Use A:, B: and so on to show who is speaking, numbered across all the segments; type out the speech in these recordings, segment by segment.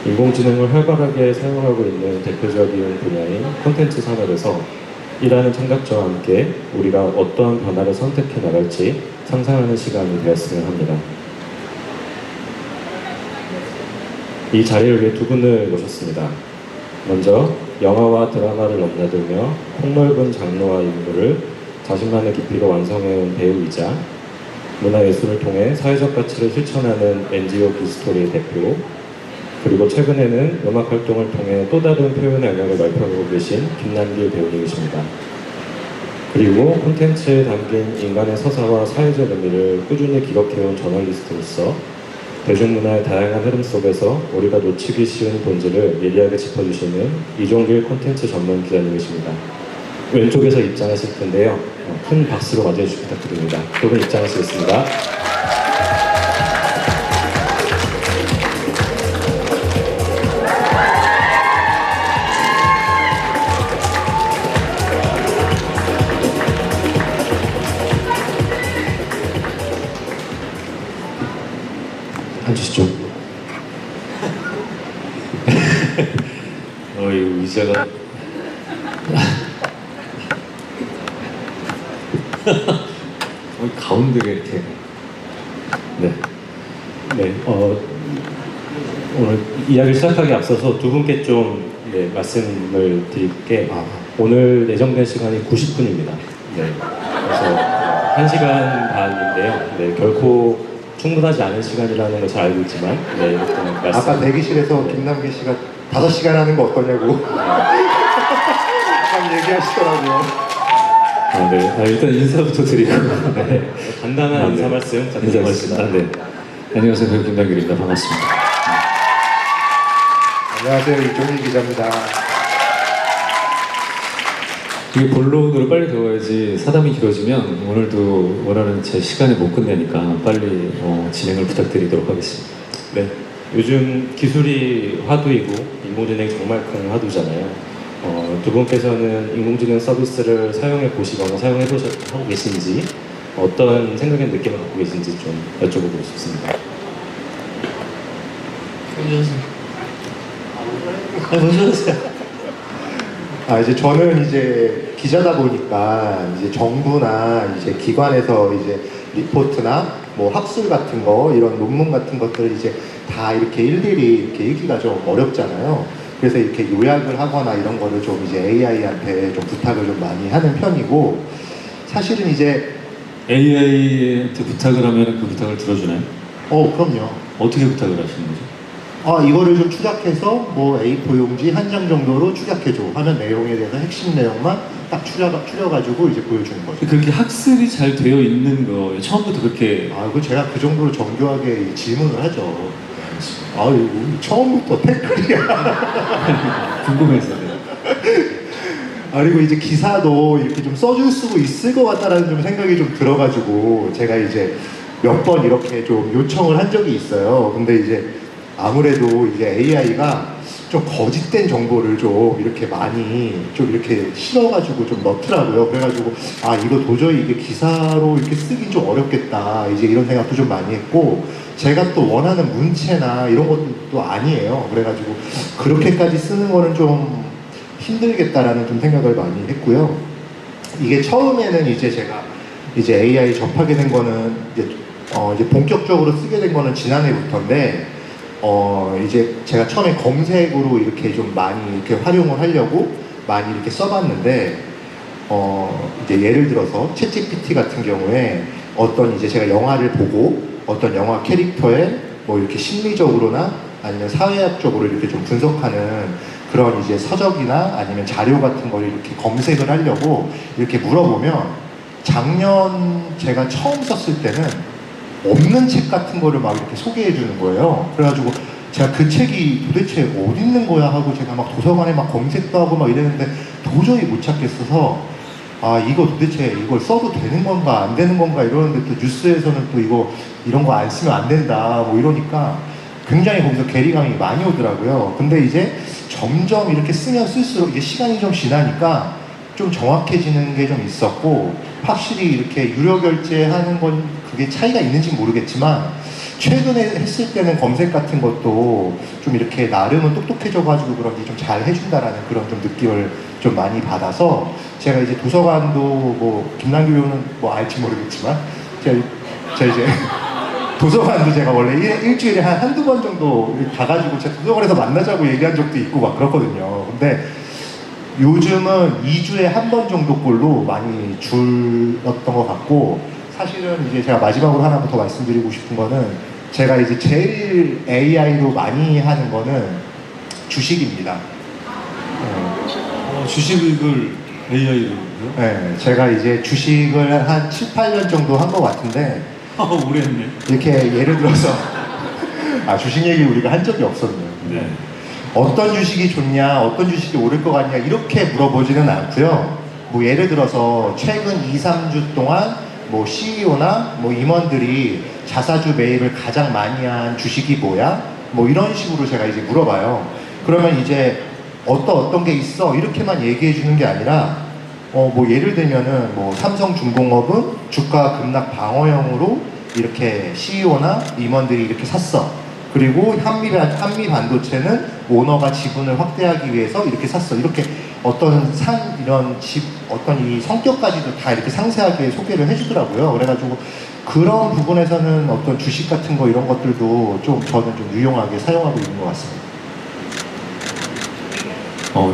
A: 인공지능을 활발하게 사용하고 있는 대표적인 분야인 콘텐츠 산업에서 일하는 청각자와 함께 우리가 어떠한 변화를 선택해 나갈지 상상하는 시간이 되었으면 합니다. 이 자리를 위해 두 분을 모셨습니다. 먼저 영화와 드라마를 넘나들며 폭넓은 장르와 인물을 자신만의 깊이로 완성해온 배우이자 문화예술을 통해 사회적 가치를 실천하는 NGO 비스토리의 대표, 그리고 최근에는 음악 활동을 통해 또 다른 표현의 영역을 넓혀보고 계신 김남길 배우님이십니다. 그리고 콘텐츠에 담긴 인간의 서사와 사회적 의미를 꾸준히 기록해온 저널리스트로서 대중문화의 다양한 흐름 속에서 우리가 놓치기 쉬운 본질을 예리하게 짚어주시는 이종길 콘텐츠 전문 기자님이십니다. 왼쪽에서 입장하실 텐데요. 큰 박수로 맞이해주시기 부탁드립니다. 두 분 입장하시겠습니다. 앉으시죠.
B: 이거 의자가 가운데가 이렇게
A: 네. 오늘 이야기를 시작하기 앞서서 두 분께 좀 말씀을 드릴게, 오늘 예정된 시간이 90분입니다. 네. 그래서 1시간 반인데요. 네, 결코 충분하지 않은 시간이라는 걸 잘 알고 있지만, 네, 일단 말씀.
C: 아까 대기실에서 김남길 씨가 5시간 하는 거 어떠냐고 참 얘기하시더라고요.
A: 네. 일단 인사부터 드리고 네. 간단한 인사 말씀 부탁드리겠습니다.
B: 네. 안녕하세요, 배우 김남길입니다. 반갑습니다.
C: 안녕하세요, 이종일 기자입니다.
B: 이게 본론으로 빨리 들어가야지 사담이 길어지면 오늘도 원하는 제 시간에 못 끝내니까 빨리 진행을 부탁드리도록 하겠습니다.
A: 네. 요즘 기술이 화두이고 인공지능이 정말 큰 화두잖아요. 두 분께서는 인공지능 서비스를 사용해 보시거나 사용해 보고 계신지, 어떤 생각의 느낌을 갖고 계신지 좀 여쭤보고 싶습니다.
C: 이제 저는 이제 기자다 보니까 이제 정부나 이제 기관에서 이제 리포트나 뭐 학술 같은 거, 이런 논문 같은 것들을 이제 다 이렇게 일일이 이렇게 읽기가 좀 어렵잖아요. 그래서 이렇게 요약을 하거나 이런 거를 좀 이제 AI한테 좀 부탁을 좀 많이 하는 편이고, 사실은 이제
B: AI한테 부탁을 하면 그 부탁을 들어주나요?
C: 그럼요.
B: 어떻게 부탁을 하시는 거죠?
C: 이거를 좀 추락해서 뭐 A4 용지 한 장 정도로 추락해줘 하는 내용에 대해서 핵심 내용만 딱 추려가지고 이제 보여주는 거죠.
B: 그렇게 학습이 잘 되어 있는 거예요? 처음부터 그렇게?
C: 그 제가 그 정도로 정교하게 질문을 하죠. 처음부터 태클이야.
B: 궁금해서.
C: 그리고 이제 기사도 이렇게 좀 써줄 수 있을 것 같다라는 좀 생각이 좀 들어가지고 제가 이제 몇 번 이렇게 좀 요청을 한 적이 있어요. 근데 이제 아무래도 이제 AI가 좀 거짓된 정보를 좀 이렇게 많이 좀 이렇게 실어가지고 좀 넣더라고요. 그래가지고 이거 도저히 이게 기사로 이렇게 쓰기 좀 어렵겠다, 이제 이런 생각도 좀 많이 했고, 제가 또 원하는 문체나 이런 것도 아니에요. 그래가지고 그렇게까지 쓰는 거는 좀 힘들겠다라는 좀 생각을 많이 했고요. 이게 처음에는 이제 제가 이제 AI 접하게 된 거는 이제 본격적으로 쓰게 된 거는 지난해부터인데, 이제 제가 처음에 검색으로 이렇게 좀 많이 이렇게 활용을 하려고 많이 이렇게 써봤는데, 이제 예를 들어서 챗GPT 같은 경우에 어떤 이제 제가 영화를 보고 어떤 영화 캐릭터의 뭐 이렇게 심리적으로나 아니면 사회학적으로 이렇게 좀 분석하는 그런 이제 서적이나 아니면 자료 같은 걸 이렇게 검색을 하려고 이렇게 물어보면, 작년 제가 처음 썼을 때는 없는 책 같은 거를 막 이렇게 소개해 주는 거예요. 그래가지고 제가 그 책이 도대체 어디 있는 거야 하고 제가 막 도서관에 막 검색도 하고 막 이랬는데 도저히 못 찾겠어서, 이거 도대체 이걸 써도 되는 건가 안 되는 건가 이러는데, 또 뉴스에서는 또 이런 거 안 쓰면 안 된다 뭐 이러니까 굉장히 거기서 괴리감이 많이 오더라고요. 근데 이제 점점 이렇게 쓰면 쓸수록 이게 시간이 좀 지나니까 좀 정확해지는 게 좀 있었고, 확실히 이렇게 유료 결제하는 건 그게 차이가 있는지 모르겠지만 최근에 했을 때는 검색 같은 것도 좀 이렇게 나름은 똑똑해져가지고 그런지 좀 잘 해준다라는 그런 좀 느낌을 좀 많이 받아서, 제가 이제 도서관도 뭐 김남규 배우는 뭐 알지 모르겠지만 제가 이제 도서관도 제가 원래 일주일에 한두 번 정도 가가지고 제가 도서관에서 만나자고 얘기한 적도 있고 막 그렇거든요. 근데 요즘은 2주에 한 번 정도 꼴로 많이 줄었던 것 같고, 사실은 이제 제가 마지막으로 하나 더 말씀드리고 싶은 거는, 제가 이제 제일 AI로 많이 하는 거는 주식입니다.
D: 주식을 AI로
C: 네, 제가 이제 주식을 한 7, 8년 정도 한 것 같은데,
D: 오래 했네.
C: 이렇게 예를 들어서 주식 얘기 우리가 한 적이 없었네요.
D: 네.
C: 어떤 주식이 좋냐, 어떤 주식이 오를 것 같냐 이렇게 물어보지는 않고요. 뭐 예를 들어서 최근 2, 3주 동안 뭐 CEO나 뭐 임원들이 자사주 매입을 가장 많이 한 주식이 뭐야? 뭐 이런 식으로 제가 이제 물어봐요. 그러면 이제 어떤 게 있어? 이렇게만 얘기해 주는 게 아니라 뭐 예를 들면은 뭐 삼성중공업은 주가 급락 방어형으로 이렇게 CEO나 임원들이 이렇게 샀어. 그리고 한미 반도체는 오너가 지분을 확대하기 위해서 이렇게 샀어. 이렇게 어떤 어떤 이 성격까지도 다 이렇게 상세하게 소개를 해주더라고요. 그래가지고 그런 부분에서는 어떤 주식 같은 거 이런 것들도 좀 저는 좀 유용하게 사용하고 있는 것 같습니다.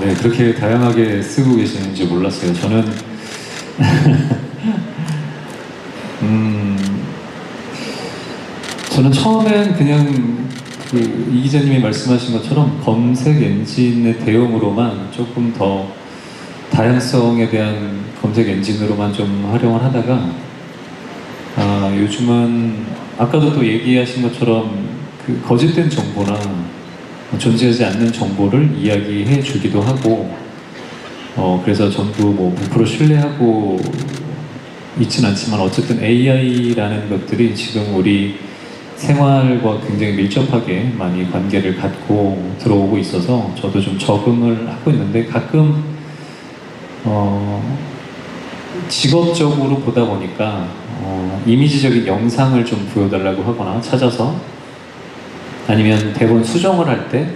B: 네, 그렇게 다양하게 쓰고 계시는지 몰랐어요. 저는 저는 처음엔 그냥 이 기자님이 말씀하신 것처럼 검색 엔진의 대용으로만 조금 더 다양성에 대한 검색 엔진으로만 좀 활용을 하다가 요즘은 아까도 또 얘기하신 것처럼 그 거짓된 정보나 존재하지 않는 정보를 이야기해 주기도 하고 그래서 전부 뭐 100% 신뢰하고 있진 않지만 어쨌든 AI라는 것들이 지금 우리 생활과 굉장히 밀접하게 많이 관계를 갖고 들어오고 있어서 저도 좀 적응을 하고 있는데, 가끔 직업적으로 보다 보니까 이미지적인 영상을 좀 보여달라고 하거나 찾아서, 아니면 대본 수정을 할 때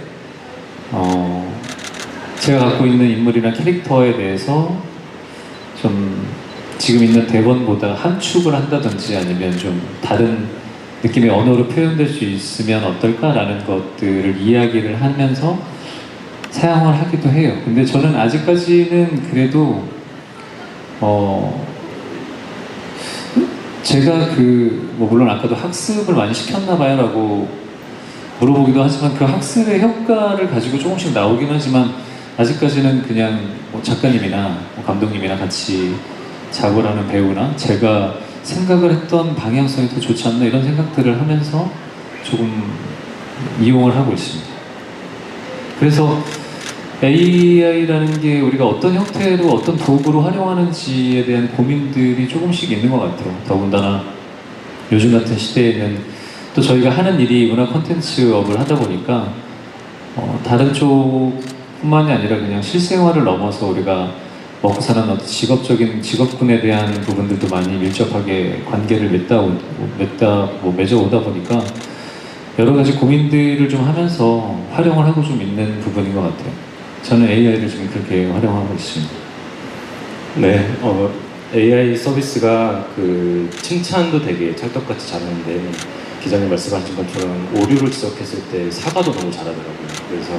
B: 제가 갖고 있는 인물이나 캐릭터에 대해서 좀 지금 있는 대본보다 함축을 한다든지 아니면 좀 다른 느낌의 언어로 표현될 수 있으면 어떨까라는 것들을 이야기를 하면서 사용을 하기도 해요. 근데 저는 아직까지는 그래도 제가 뭐 물론 아까도 학습을 많이 시켰나 봐요 라고 물어보기도 하지만, 그 학습의 효과를 가지고 조금씩 나오긴 하지만 아직까지는 그냥 뭐 작가님이나 뭐 감독님이나 같이 작업을 하는 배우나 제가 생각을 했던 방향성이 더 좋지 않나 이런 생각들을 하면서 조금 이용을 하고 있습니다. 그래서 AI라는 게 우리가 어떤 형태로 어떤 도구로 활용하는지에 대한 고민들이 조금씩 있는 것 같아요. 더군다나 요즘 같은 시대에는 또 저희가 하는 일이 문화 콘텐츠업을 하다 보니까 다른 쪽뿐만이 아니라 그냥 실생활을 넘어서 우리가 먹고 사는 어떤 직업군에 대한 부분들도 많이 밀접하게 관계를 맺어오다 보니까 여러 가지 고민들을 좀 하면서 활용을 하고 좀 있는 부분인 것 같아요. 저는 AI를 지금 그렇게 활용하고 있습니다.
A: 네, AI 서비스가 그 칭찬도 되게 찰떡같이 잘하는데, 기자님 말씀하신 것처럼 오류를 지적했을 때 사과도 너무 잘하더라고요. 그래서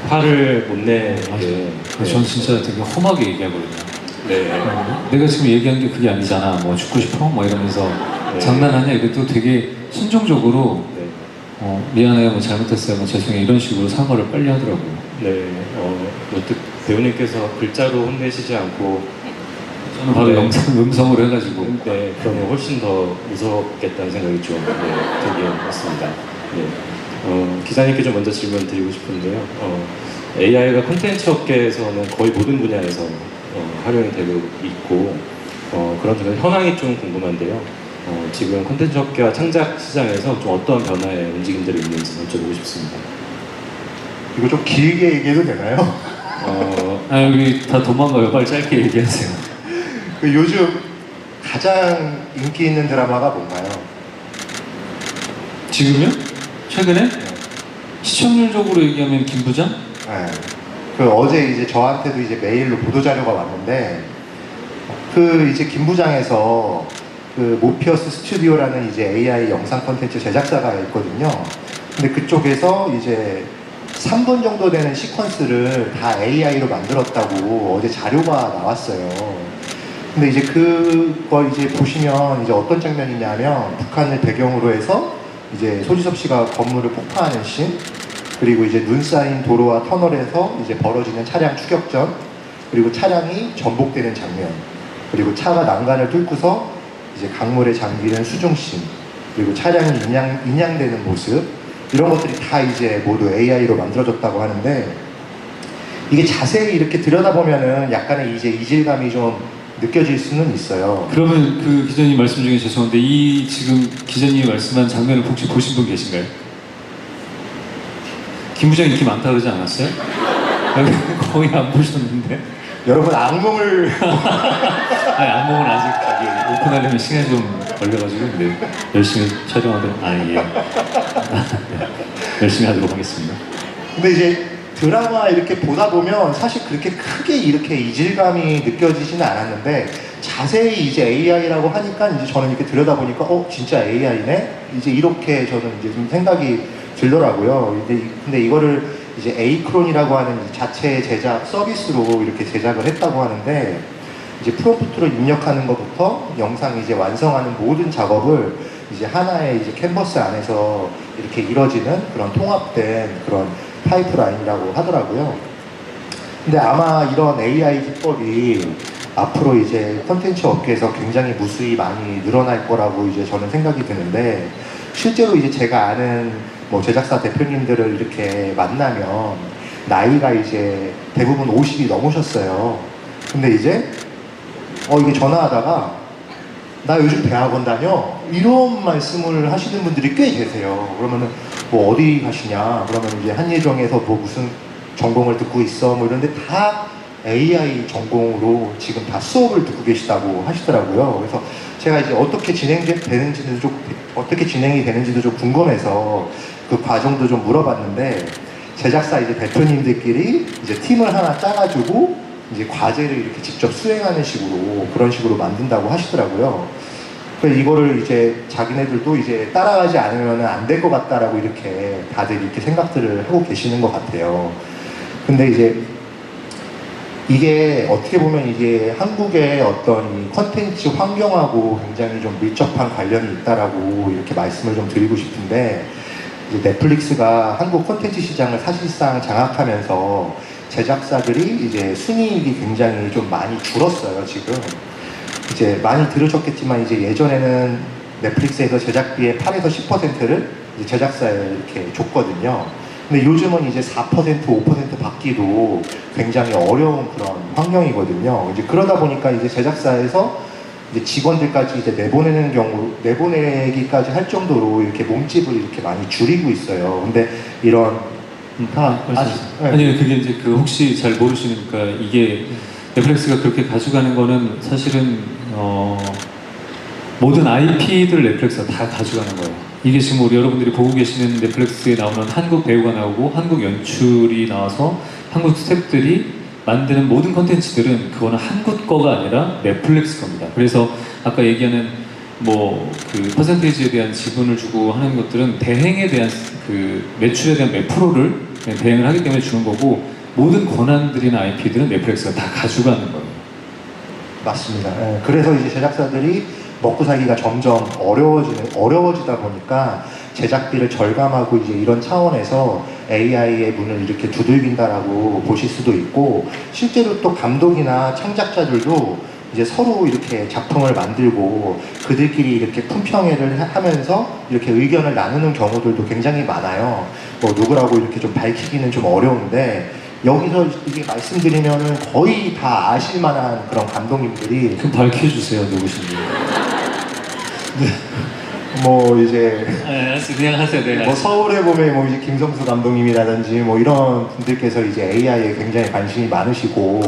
A: 화를 못 내게.
B: 전 진짜 되게 험하게 얘기하거든요.
A: 네.
B: 내가 지금 얘기한 게 그게 아니잖아. 뭐 죽고 싶어? 뭐 이러면서 장난하냐? 이것도 되게 순종적으로 미안해요, 뭐 잘못했어요, 뭐 죄송해요 이런 식으로 사과를 빨리 하더라고요.
A: 네. 배우님께서 글자로 혼내시지 않고
B: 저는 바로 음성으로 해가지고.
A: 네, 그러면 훨씬 더 무섭겠다는 생각이 좀 들었습니다. 네. 기자님께 좀 먼저 질문 드리고 싶은데요. AI가 콘텐츠 업계에서는 거의 모든 분야에서 활용이 되고 있고, 그런 점에서 현황이 좀 궁금한데요. 지금 콘텐츠 업계와 창작 시장에서 좀 어떤 변화의 움직임들이 있는지 여쭤보고 싶습니다.
C: 이거 좀 길게 얘기해도 되나요?
B: 여기 다 도망가요. 빨리 짧게 얘기하세요.
C: 그 요즘 가장 인기 있는 드라마가 뭔가요?
B: 지금요? 최근에? 시청률적으로 얘기하면 김부장?
C: 네. 그 어제 이제 저한테도 이제 메일로 보도 자료가 왔는데 그 이제 김부장에서 그 모피어스 스튜디오라는 이제 AI 영상 콘텐츠 제작사가 있거든요. 근데 그쪽에서 이제 3분 정도 되는 시퀀스를 다 AI로 만들었다고 어제 자료가 나왔어요. 근데 이제 그걸 이제 보시면 이제 어떤 장면이냐면 북한을 배경으로 해서 이제 소지섭 씨가 건물을 폭파하는 씬, 그리고 이제 눈 쌓인 도로와 터널에서 이제 벌어지는 차량 추격전, 그리고 차량이 전복되는 장면, 그리고 차가 난간을 뚫고서 이제 강물에 잠기는 수중씬, 그리고 차량이 인양되는 모습, 이런 것들이 다 이제 모두 AI로 만들어졌다고 하는데 이게 자세히 이렇게 들여다보면은 약간의 이제 이질감이 좀 느껴질 수는 있어요.
B: 그러면 그 기자님 말씀 중에 죄송한데 이 지금 기자님이 말씀한 장면을 혹시 보신 분 계신가요? 김부장 인기 많다 그러지 않았어요? 거의 안 보셨는데.
C: 여러분 악몽을
B: 아니, 안목은 아직 이게 오픈하려면 시간이 좀 걸려가지고 근데 열심히 촬영하도록 네. 열심히 하도록 하겠습니다.
C: 근데 이제 드라마 이렇게 보다 보면 사실 그렇게 크게 이렇게 이질감이 느껴지지는 않았는데 자세히 이제 AI라고 하니까 이제 저는 이렇게 들여다보니까 진짜 AI네? 이제 이렇게 저는 이제 좀 생각이 들더라고요. 근데 이거를 이제 에이크론이라고 하는 자체 제작 서비스로 이렇게 제작을 했다고 하는데 이제 프롬프트로 입력하는 것부터 영상 이제 완성하는 모든 작업을 이제 하나의 이제 캔버스 안에서 이렇게 이뤄지는 그런 통합된 그런 파이프라인이라고 하더라고요. 근데 아마 이런 AI 기법이 앞으로 이제 콘텐츠 업계에서 굉장히 무수히 많이 늘어날 거라고 이제 저는 생각이 드는데 실제로 이제 제가 아는 뭐 제작사 대표님들을 이렇게 만나면 나이가 이제 대부분 50이 넘으셨어요. 근데 이제 이게 전화하다가 나 요즘 대학원 다녀 이런 말씀을 하시는 분들이 꽤 계세요. 그러면은 뭐 어디 가시냐 그러면 이제 한예종에서 뭐 무슨 전공을 듣고 있어 뭐 이런데 다 AI 전공으로 지금 다 수업을 듣고 계시다고 하시더라고요. 그래서 제가 이제 어떻게 진행이 되는지도 좀 궁금해서 그 과정도 좀 물어봤는데 제작사 이제 대표님들끼리 이제 팀을 하나 짜가지고 이제 과제를 이렇게 직접 수행하는 식으로 그런 식으로 만든다고 하시더라고요. 그래서 이거를 이제 자기네들도 이제 따라가지 않으면 안 될 것 같다라고 이렇게 다들 이렇게 생각들을 하고 계시는 것 같아요. 근데 이제 이게 어떻게 보면 이게 한국의 어떤 이 컨텐츠 환경하고 굉장히 좀 밀접한 관련이 있다라고 이렇게 말씀을 좀 드리고 싶은데 이제 넷플릭스가 한국 콘텐츠 시장을 사실상 장악하면서 제작사들이 이제 순이익이 굉장히 좀 많이 줄었어요, 지금. 이제 많이 들으셨겠지만 이제 예전에는 넷플릭스에서 제작비의 8에서 10%를 이제 제작사에 이렇게 줬거든요. 근데 요즘은 이제 4%, 5% 받기도 굉장히 어려운 그런 환경이거든요. 이제 그러다 보니까 이제 제작사에서 이제 직원들까지 이제 내보내기까지 할 정도로 이렇게 몸집을 이렇게 많이 줄이고 있어요. 근데 이런
B: 아니 그게 이제 그 혹시 잘 모르시니까 이게 넷플릭스가 그렇게 가져가는 거는 사실은 모든 IP들 넷플릭스가 다 가져가는 거예요. 이게 지금 우리 여러분들이 보고 계시는 넷플릭스에 나오는 한국 배우가 나오고 한국 연출이 나와서 한국 스태프들이 만드는 모든 컨텐츠들은 그거는 한국 거가 아니라 넷플릭스 겁니다. 그래서 아까 얘기하는 뭐 그 퍼센테이지에 대한 지분을 주고 하는 것들은 대행에 대한 그 매출에 대한 몇 프로를 대행을 하기 때문에 주는 거고 모든 권한들이나 IP들은 넷플릭스가 다 가져가는 거예요.
C: 맞습니다. 예, 그래서 이제 제작사들이 먹고 살기가 점점 어려워지다 보니까 제작비를 절감하고 이제 이런 차원에서 AI의 문을 이렇게 두들긴다라고 보실 수도 있고 실제로 또 감독이나 창작자들도 이제 서로 이렇게 작품을 만들고 그들끼리 이렇게 품평회를 하면서 이렇게 의견을 나누는 경우들도 굉장히 많아요. 뭐 누구라고 이렇게 좀 밝히기는 좀 어려운데 여기서 이게 말씀드리면은 거의 다 아실 만한 그런 감독님들이
B: 그럼 밝혀주세요 누구신지.
C: 뭐 이제
B: 네, 알았어요. 그냥 하세요. 네,
C: 뭐
B: 알았어요.
C: 서울에 보면 뭐 이제 김성수 감독님이라든지 뭐 이런 분들께서 이제 AI에 굉장히 관심이 많으시고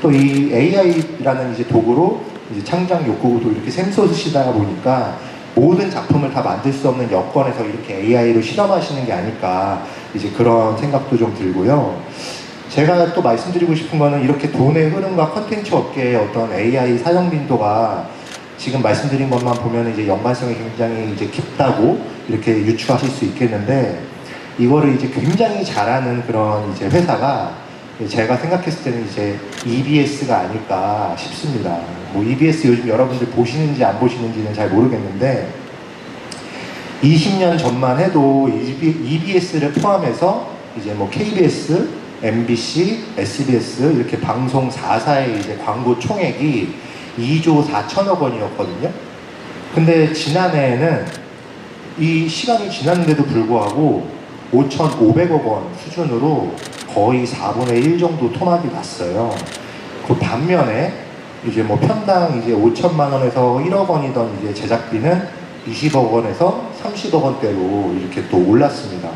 C: 또 이 AI라는 이제 도구로 이제 창작 욕구도 이렇게 샘솟으시다 보니까 모든 작품을 다 만들 수 없는 여건에서 이렇게 AI로 실험하시는 게 아닐까 이제 그런 생각도 좀 들고요. 제가 또 말씀드리고 싶은 거는 이렇게 돈의 흐름과 컨텐츠 업계의 어떤 AI 사용 빈도가 지금 말씀드린 것만 보면 이제 연관성이 굉장히 이제 깊다고 이렇게 유추하실 수 있겠는데 이거를 이제 굉장히 잘하는 그런 이제 회사가 제가 생각했을 때는 이제 EBS가 아닐까 싶습니다. 뭐 EBS 요즘 여러분들 보시는지 안 보시는지는 잘 모르겠는데 20년 전만 해도 EBS를 포함해서 이제 뭐 KBS, MBC, SBS 이렇게 방송 4사의 이제 광고 총액이 2조 4천억 원이었거든요. 근데 지난해에는 이 시간이 지났는데도 불구하고 5,500억 원 수준으로 거의 4분의 1 정도 토막이 났어요. 그 반면에 이제 뭐 편당 이제 5천만 원에서 1억 원이던 이제 제작비는 20억 원에서 30억 원대로 이렇게 또 올랐습니다.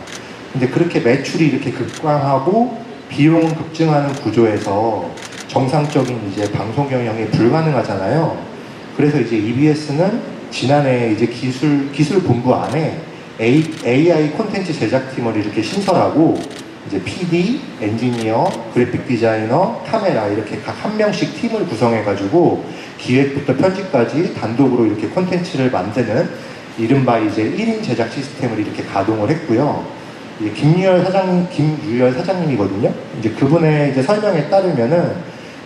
C: 근데 그렇게 매출이 이렇게 급감하고 비용은 급증하는 구조에서 정상적인 이제 방송 경영이 불가능하잖아요. 그래서 이제 EBS는 지난해 이제 기술 본부 안에 AI 콘텐츠 제작팀을 이렇게 신설하고 이제 PD, 엔지니어, 그래픽 디자이너, 카메라 이렇게 각 한 명씩 팀을 구성해가지고 기획부터 편집까지 단독으로 이렇게 콘텐츠를 만드는 이른바 이제 1인 제작 시스템을 이렇게 가동을 했고요. 이제 김유열 사장님이거든요. 이제 그분의 이제 설명에 따르면은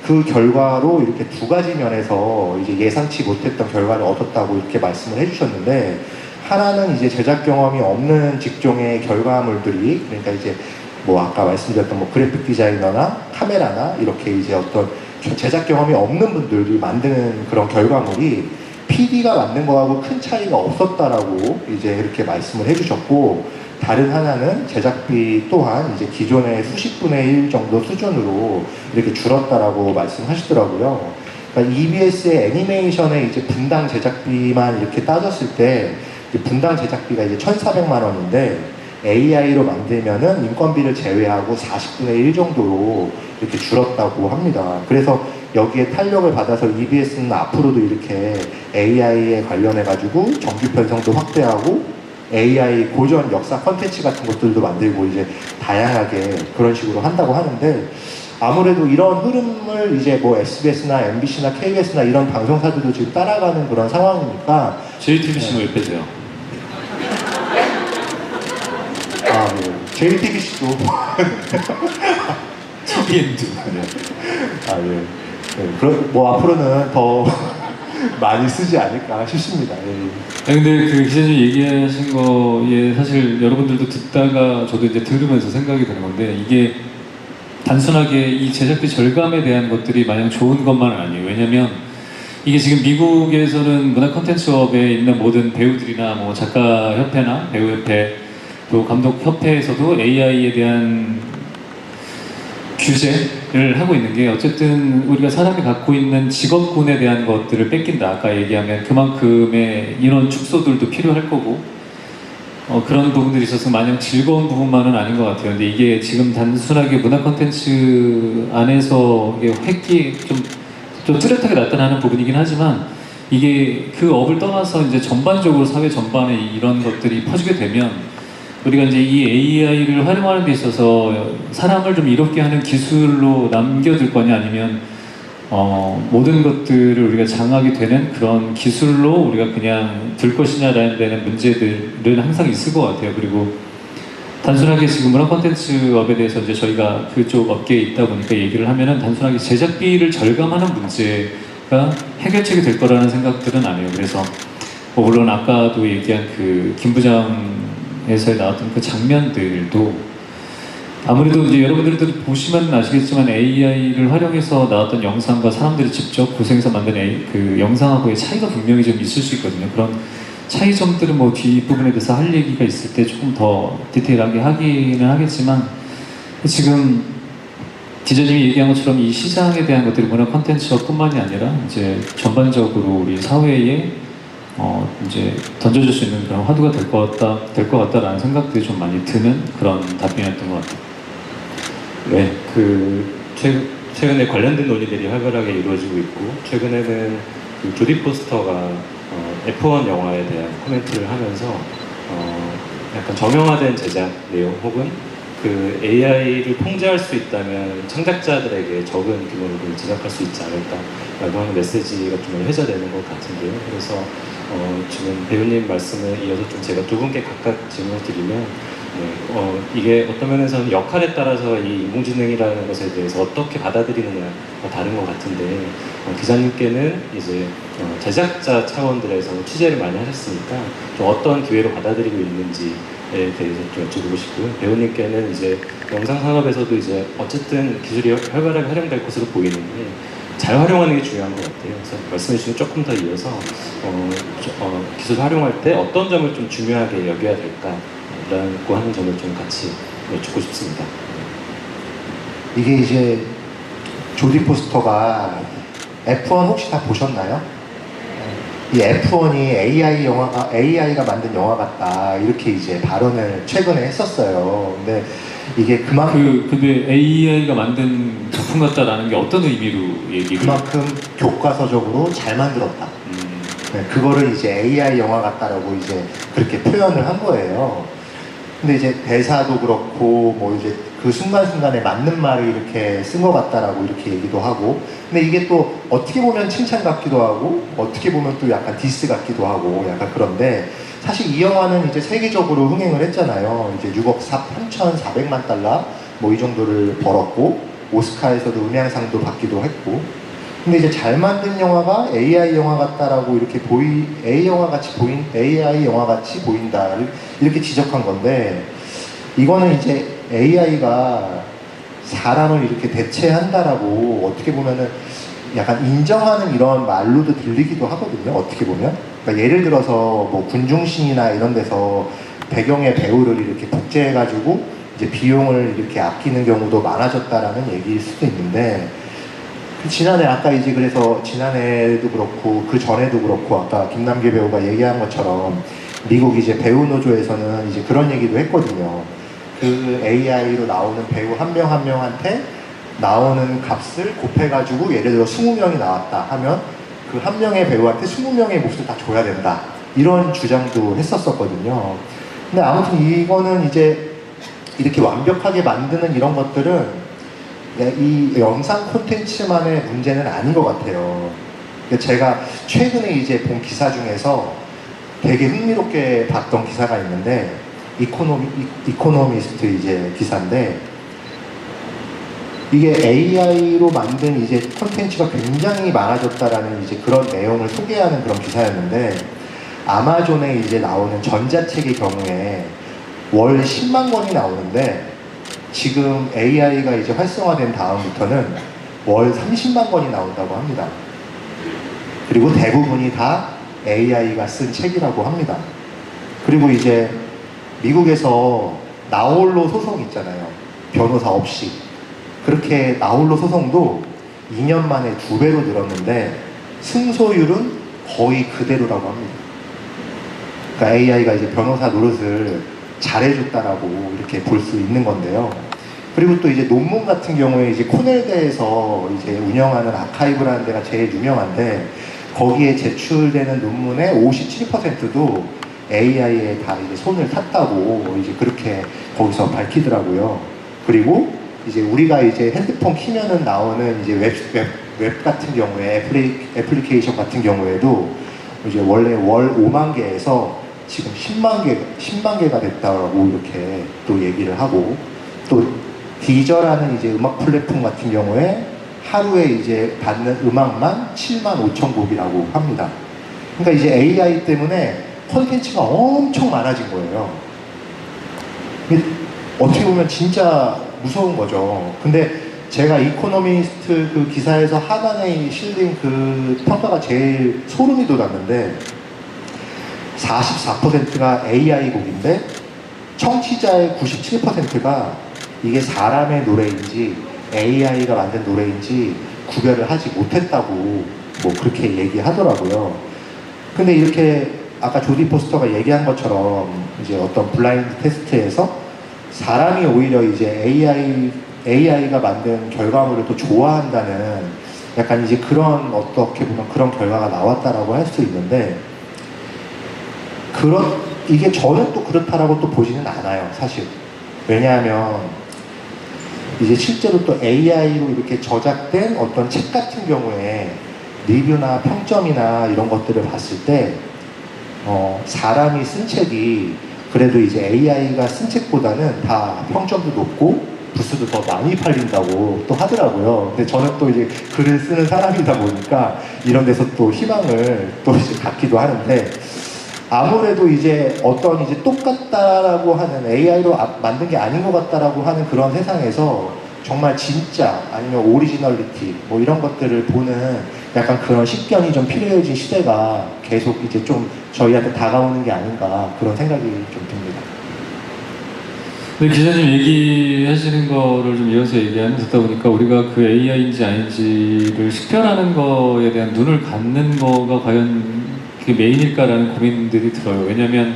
C: 그 결과로 이렇게 두 가지 면에서 이제 예상치 못했던 결과를 얻었다고 이렇게 말씀을 해주셨는데 하나는 이제 제작 경험이 없는 직종의 결과물들이 그러니까 이제 뭐 아까 말씀드렸던 뭐 그래픽 디자이너나 카메라나 이렇게 이제 어떤 제작 경험이 없는 분들이 만드는 그런 결과물이 PD가 만든 거하고 큰 차이가 없었다라고 이제 이렇게 말씀을 해주셨고 다른 하나는 제작비 또한 이제 기존의 수십 분의 1 정도 수준으로 이렇게 줄었다라고 말씀하시더라고요. 그러니까 EBS의 애니메이션의 이제 분당 제작비만 이렇게 따졌을 때 분당 제작비가 이제 1,400만 원인데 AI로 만들면은 인건비를 제외하고 40분의 1 정도로 이렇게 줄었다고 합니다. 그래서 여기에 탄력을 받아서 EBS는 앞으로도 이렇게 AI에 관련해가지고 정규 편성도 확대하고 AI 고전 역사 컨텐츠 같은 것들도 만들고 이제 다양하게 그런 식으로 한다고 하는데 아무래도 이런 흐름을 이제 뭐 SBS나 MBC나 KBS나 이런 방송사들도 지금 따라가는 그런 상황이니까
B: JTBC 뭐 옆에 세요.
C: 아, 네. JTBC도
B: TVN도.
C: 아, 예. 네. 그럼 뭐 앞으로는 더 많이 쓰지 않을까 싶습니다. 예.
B: 근데 그 기자님 얘기하신 거에 사실 여러분들도 듣다가 저도 이제 들으면서 생각이 드는 건데 이게 단순하게 이 제작비 절감에 대한 것들이 마냥 좋은 것만은 아니에요. 왜냐면 이게 지금 미국에서는 문화 콘텐츠업에 있는 모든 배우들이나 뭐 작가협회나 배우협회 또 감독협회에서도 AI에 대한 규제를 하고 있는 게 어쨌든 우리가 사람이 갖고 있는 직업군에 대한 것들을 뺏긴다. 아까 얘기하면 그만큼의 인원 축소들도 필요할 거고 그런 부분들이 있어서 마냥 즐거운 부분만은 아닌 것 같아요. 근데 이게 지금 단순하게 문화 콘텐츠 안에서 이게 획기 좀 뚜렷하게 나타나는 부분이긴 하지만 이게 그 업을 떠나서 이제 전반적으로 사회 전반에 이런 것들이 퍼지게 되면 우리가 이제 이 AI를 활용하는 데 있어서 사람을 좀 이롭게 하는 기술로 남겨둘 거냐 아니면 모든 것들을 우리가 장악이 되는 그런 기술로 우리가 그냥 둘 것이냐라는 데는 문제들은 항상 있을 것 같아요. 그리고 단순하게 지금 문화 콘텐츠업에 대해서 이제 저희가 그쪽 업계에 있다 보니까 얘기를 하면은 단순하게 제작비를 절감하는 문제가 해결책이 될 거라는 생각들은 안 해요. 그래서 뭐 물론 아까도 얘기한 그 김 부장에서 나왔던 그 장면들도 아무래도 이제 여러분들도 보시면 아시겠지만 AI를 활용해서 나왔던 영상과 사람들이 직접 고생해서 만든 그 영상하고의 차이가 분명히 좀 있을 수 있거든요. 그런 차이점들은 뭐 뒷부분에 대해서 할 얘기가 있을 때 조금 더 디테일하게 하기는 하겠지만 지금 기자님이 얘기한 것처럼 이 시장에 대한 것들이 문화 콘텐츠뿐만이 아니라 이제 전반적으로 우리 사회의 이제 던져줄 수 있는 그런 화두가 될 것 같다라는 생각들이 좀 많이 드는 그런 답변이었던 것 같아요.
A: 네, 최근에 관련된 논의들이 활발하게 이루어지고 있고, 최근에는 그 조디 포스터가 F1 영화에 대한 코멘트를 하면서 약간 정형화된 제작 내용 혹은 그 AI를 통제할 수 있다면 창작자들에게 적은 규모로 제작할 수 있지 않을까라고 하는 메시지가 좀 회자되는 것 같은데요. 그래서 지금 배우님 말씀에 이어서 좀 제가 두 분께 각각 질문을 드리면, 이게 어떤 면에서는 역할에 따라서 이 인공지능이라는 것에 대해서 어떻게 받아들이느냐가 다른 것 같은데, 기자님께는 이제 제작자 차원들에서 취재를 많이 하셨으니까 좀 어떤 기회로 받아들이고 있는지에 대해서 좀 여쭤보고 싶고요. 배우님께는 이제 영상 산업에서도 이제 어쨌든 기술이 활발하게 활용될 것으로 보이는데 잘 활용하는 게 중요한 것 같아요. 그래서 말씀해 주신 조금 더 이어서 기술 활용할 때 어떤 점을 좀 중요하게 여겨야 될까라고 하는 점을 좀 같이 여쭙고 싶습니다.
C: 이게 이제 조디 포스터가 F1 혹시 다 보셨나요? 이 F1이 AI가 만든 영화 같다 이렇게 이제 발언을 최근에 했었어요. 근데 이게 그만큼
B: 근데 AI가 만든 작품 같다라는 게 어떤 의미로 얘기를?
C: 그만큼 교과서적으로 잘 만들었다. 네, 그거를 이제 AI 영화 같다라고 이제 그렇게 표현을 한 거예요. 근데 이제 대사도 그렇고 뭐 이제 그 순간순간에 맞는 말을 이렇게 쓴 것 같다라고 이렇게 얘기도 하고, 근데 이게 또 어떻게 보면 칭찬 같기도 하고 어떻게 보면 또 약간 디스 같기도 하고 약간 그런데, 사실 이 영화는 이제 세계적으로 흥행을 했잖아요. 이제 6억 3,400만 달러 뭐 이 정도를 벌었고 오스카에서도 음향상도 받기도 했고, 근데 이제 잘 만든 영화가 AI 영화 같다라고 이렇게 AI 영화 같이 보인다를 이렇게 지적한 건데, 이거는 이제 AI가 사람을 이렇게 대체한다라고 어떻게 보면은 약간 인정하는 이런 말로도 들리기도 하거든요. 어떻게 보면. 그러니까 예를 들어서 뭐 군중신이나 이런 데서 배경의 배우를 이렇게 복제해가지고 이제 비용을 이렇게 아끼는 경우도 많아졌다라는 얘기일 수도 있는데, 지난해 아까 이제 그래서 지난해도 그렇고 그 전에도 그렇고 아까 김남길 배우가 얘기한 것처럼 미국 이제 배우 노조에서는 이제 그런 얘기도 했거든요. 그 AI로 나오는 배우 한 명 한 명한테 나오는 값을 곱해가지고 예를 들어 20명이 나왔다 하면 그 한 명의 배우한테 20명의 몫을 다 줘야 된다, 이런 주장도 했었거든요. 근데 아무튼 이거는 이제 이렇게 완벽하게 만드는 이런 것들은 이 영상 콘텐츠만의 문제는 아닌 것 같아요. 제가 최근에 이제 본 기사 중에서 되게 흥미롭게 봤던 기사가 있는데, 이코노미스트 이제 기사인데, 이게 AI로 만든 이제 콘텐츠가 굉장히 많아졌다라는 이제 그런 내용을 소개하는 그런 기사였는데, 아마존에 이제 나오는 전자책의 경우에 월 10만 권이 나오는데 지금 AI가 이제 활성화된 다음부터는 월 30만 권이 나온다고 합니다. 그리고 대부분이 다 AI가 쓴 책이라고 합니다. 그리고 이제 미국에서 나홀로 소송 있잖아요. 변호사 없이. 그렇게 나홀로 소송도 2년 만에 2배로 늘었는데 승소율은 거의 그대로라고 합니다. 그러니까 AI가 이제 변호사 노릇을 잘해줬다라고 이렇게 볼 수 있는 건데요. 그리고 또 이제 논문 같은 경우에 이제 코넬대에서 이제 운영하는 아카이브라는 데가 제일 유명한데, 거기에 제출되는 논문의 57%도 AI에 다 이제 손을 탔다고 이제 그렇게 거기서 밝히더라고요. 그리고 이제 우리가 이제 핸드폰 키면은 나오는 이제 웹 같은 경우에 애플리케이션 같은 경우에도 이제 원래 월 5만 개에서 지금 10만 개가 됐다고 이렇게 또 얘기를 하고, 또 디저라는 이제 음악 플랫폼 같은 경우에 하루에 이제 받는 음악만 7만 5천 곡이라고 합니다. 그러니까 이제 AI 때문에 콘텐츠가 엄청 많아진 거예요. 어떻게 보면 진짜 무서운 거죠. 근데 제가 이코노미스트 그 기사에서 하단에 실린 그 평가가 제일 소름이 돋았는데, 44%가 AI 곡인데 청취자의 97%가 이게 사람의 노래인지 AI가 만든 노래인지 구별을 하지 못했다고 뭐 그렇게 얘기하더라고요. 근데 이렇게 아까 조디 포스터가 얘기한 것처럼 이제 어떤 블라인드 테스트에서 사람이 오히려 이제 AI가 만든 결과물을 또 좋아한다는 약간 이제 그런 어떻게 보면 그런 결과가 나왔다라고 할 수 있는데 이게 저는 또 그렇다라고 또 보지는 않아요, 사실. 왜냐하면 이제 실제로 또 AI로 이렇게 저작된 어떤 책 같은 경우에 리뷰나 평점이나 이런 것들을 봤을 때 사람이 쓴 책이 그래도 이제 AI가 쓴 책보다는 다 평점도 높고 부스도 더 많이 팔린다고 또 하더라고요. 근데 저는 또 이제 글을 쓰는 사람이다 보니까 이런 데서 또 희망을 또 이제 갖기도 하는데 아무래도 이제 어떤 이제 똑같다라고 하는 AI로 만든 게 아닌 것 같다라고 하는 그런 세상에서 정말 진짜 아니면 오리지널리티 뭐 이런 것들을 보는 약간 그런 식견이 좀 필요해진 시대가 계속 이제 좀 저희한테 다가오는 게 아닌가 그런 생각이 좀 듭니다.
B: 네, 기자님 얘기하시는 거를 좀 이어서 듣다 보니까 우리가 그 AI인지 아닌지를 식별하는 거에 대한 눈을 갖는 거가 과연 그게 메인일까라는 고민들이 들어요. 왜냐면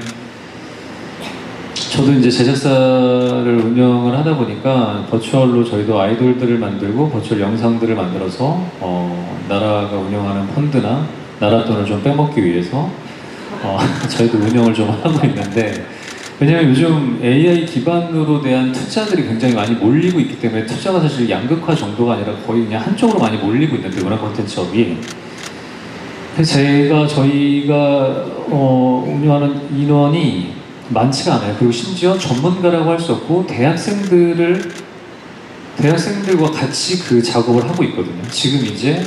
B: 저도 이제 제작사를 운영을 하다 보니까 버추얼로 저희도 아이돌들을 만들고 버추얼 영상들을 만들어서 나라가 운영하는 펀드나 나라 돈을 좀 빼먹기 위해서 저희도 운영을 좀 하고 있는데 왜냐면 요즘 AI 기반으로 대한 투자들이 굉장히 많이 몰리고 있기 때문에 투자가 사실 양극화 정도가 아니라 거의 그냥 한쪽으로 많이 몰리고 있는데 문화 콘텐츠업이 저희가 운영하는 인원이 많지가 않아요. 그리고 심지어 전문가라고 할 수 없고 대학생들과 같이 그 작업을 하고 있거든요. 지금 이제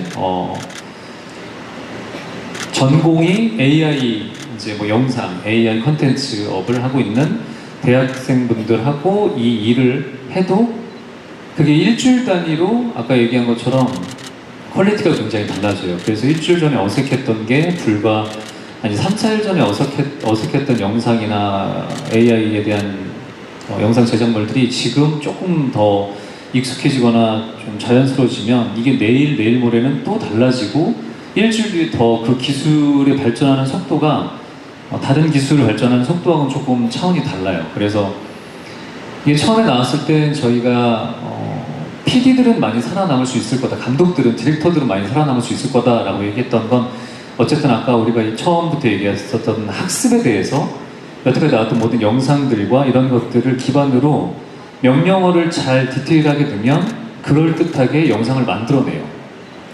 B: 전공이 AI 이제 뭐 영상, AI 컨텐츠업을 하고 있는 대학생분들하고 이 일을 해도 그게 일주일 단위로 아까 얘기한 것처럼 퀄리티가 굉장히 달라져요. 그래서 일주일 전에 어색했던 게 불과 3, 4일 전에 어색했던 영상이나 AI에 대한 영상 제작물들이 지금 조금 더 익숙해지거나 좀 자연스러워지면 이게 내일 모레는 또 달라지고 일주일 뒤에 더 그 기술의 발전하는 속도가 다른 기술을 발전하는 속도하고는 조금 차원이 달라요. 그래서 이게 처음에 나왔을 때 저희가 PD들은 많이 살아남을 수 있을 거다, 감독들은, 디렉터들은 많이 살아남을 수 있을 거다라고 얘기했던 건 어쨌든 아까 우리가 처음부터 얘기했었던 학습에 대해서 여태까지 나왔던 모든 영상들과 이런 것들을 기반으로 명령어를 잘 디테일하게 넣으면 그럴듯하게 영상을 만들어내요.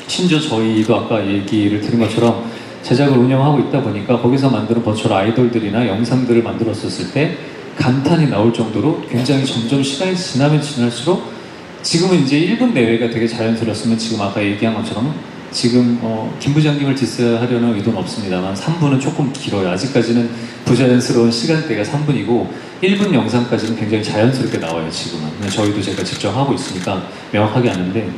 B: 심지어 저희도 아까 얘기를 드린 것처럼 제작을 운영하고 있다 보니까 거기서 만드는 버추얼 아이돌들이나 영상들을 만들었었을 때 감탄이 나올 정도로 굉장히 점점 시간이 지나면 지날수록 지금은 이제 1분 내외가 되게 자연스러웠으면 지금 아까 얘기한 것처럼 지금 김 부장님을 디스하려는 의도는 없습니다만 3분은 조금 길어요. 아직까지는 부자연스러운 시간대가 3분이고 1분 영상까지는 굉장히 자연스럽게 나와요. 지금은 저희도 제가 직접 하고 있으니까 명확하게 아는데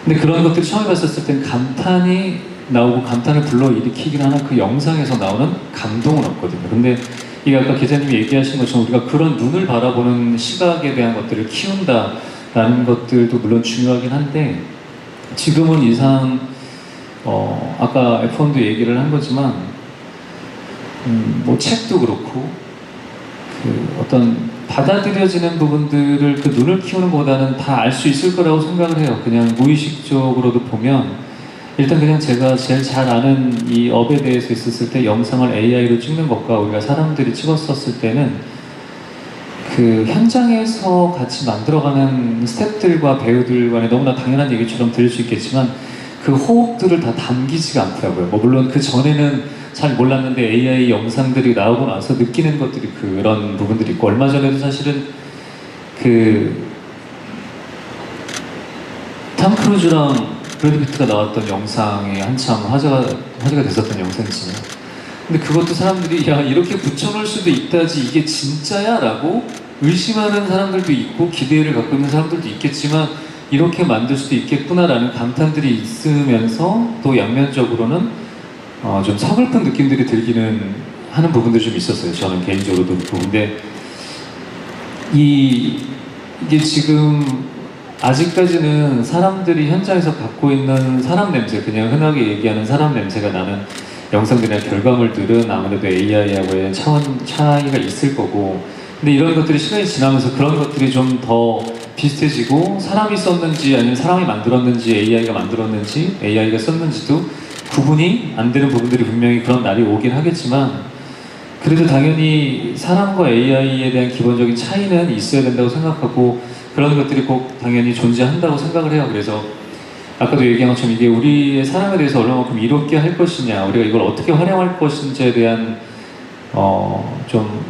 B: 근데 그런 것들이 처음에 봤었을 땐 감탄이 나오고 감탄을 불러일으키긴 하나 그 영상에서 나오는 감동은 없거든요. 근데 이게 아까 기자님이 얘기하신 것처럼 우리가 그런 눈을 바라보는 시각에 대한 것들을 키운다라는 것들도 물론 중요하긴 한데 지금은 이상 아까 F1도 얘기를 한 거지만 뭐 책도 그렇고 그 어떤 받아들여지는 부분들을 그 눈을 키우는 것보다는 다 알 수 있을 거라고 생각을 해요. 그냥 무의식적으로도 보면 일단 그냥 제가 제일 잘 아는 이 업에 대해서 있었을 때 영상을 AI로 찍는 것과 우리가 사람들이 찍었었을 때는 그 현장에서 같이 만들어가는 스태프들과 배우들 간에 너무나 당연한 얘기처럼 들릴 수 있겠지만 그 호흡들을 다 담기지가 않더라고요. 뭐 물론 그 전에는 잘 몰랐는데 AI 영상들이 나오고 나서 느끼는 것들이 그런 부분들이 있고 얼마 전에도 사실은 그 톰 크루즈랑 브래드 피트가 나왔던 영상에 한참 화제가 됐었던 영상이잖아요. 근데 그것도 사람들이 야 이렇게 붙여놓을 수도 있다지 이게 진짜야? 라고 의심하는 사람들도 있고 기대를 갖고 있는 사람들도 있겠지만 이렇게 만들 수도 있겠구나 라는 감탄들이 있으면서 또 양면적으로는 좀 서글픈 느낌들이 들기는 하는 부분들이 좀 있었어요. 저는 개인적으로도 그렇고. 근데 이게 지금 아직까지는 사람들이 현장에서 갖고 있는 사람 냄새, 그냥 흔하게 얘기하는 사람 냄새가 나는 영상들이나 결과물들은 아무래도 AI하고의 차이가 있을 거고, 근데 이런 것들이 시간이 지나면서 그런 것들이 좀 더 비슷해지고, 사람이 썼는지 아니면 사람이 만들었는지 AI가 만들었는지 AI가 썼는지도 구분이 안 되는 부분들이 분명히 그런 날이 오긴 하겠지만, 그래도 당연히 사람과 AI에 대한 기본적인 차이는 있어야 된다고 생각하고, 그런 것들이 꼭 당연히 존재한다고 생각을 해요. 그래서 아까도 얘기한 것처럼 이게 우리의 사랑에 대해서 얼마만큼 이롭게 할 것이냐, 우리가 이걸 어떻게 활용할 것인지에 대한 좀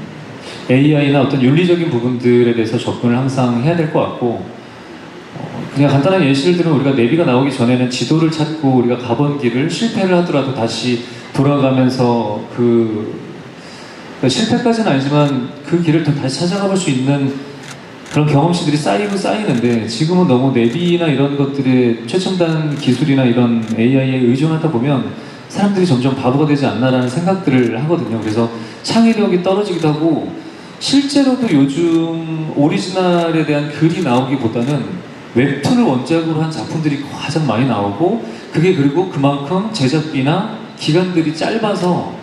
B: AI나 어떤 윤리적인 부분들에 대해서 접근을 항상 해야 될 것 같고, 그냥 간단한 예시를 들면 우리가 내비가 나오기 전에는 지도를 찾고 우리가 가본 길을 실패를 하더라도 다시 돌아가면서 실패까지는 아니지만 그 길을 또 다시 찾아가 볼 수 있는 그런 경험치들이 쌓이고 쌓이는데, 지금은 너무 내비나 이런 것들의 최첨단 기술이나 이런 AI에 의존하다 보면 사람들이 점점 바보가 되지 않나라는 생각들을 하거든요. 그래서 창의력이 떨어지기도 하고, 실제로도 요즘 오리지널에 대한 글이 나오기보다는 웹툰을 원작으로 한 작품들이 가장 많이 나오고, 그게 그리고 그만큼 제작비나 기간들이 짧아서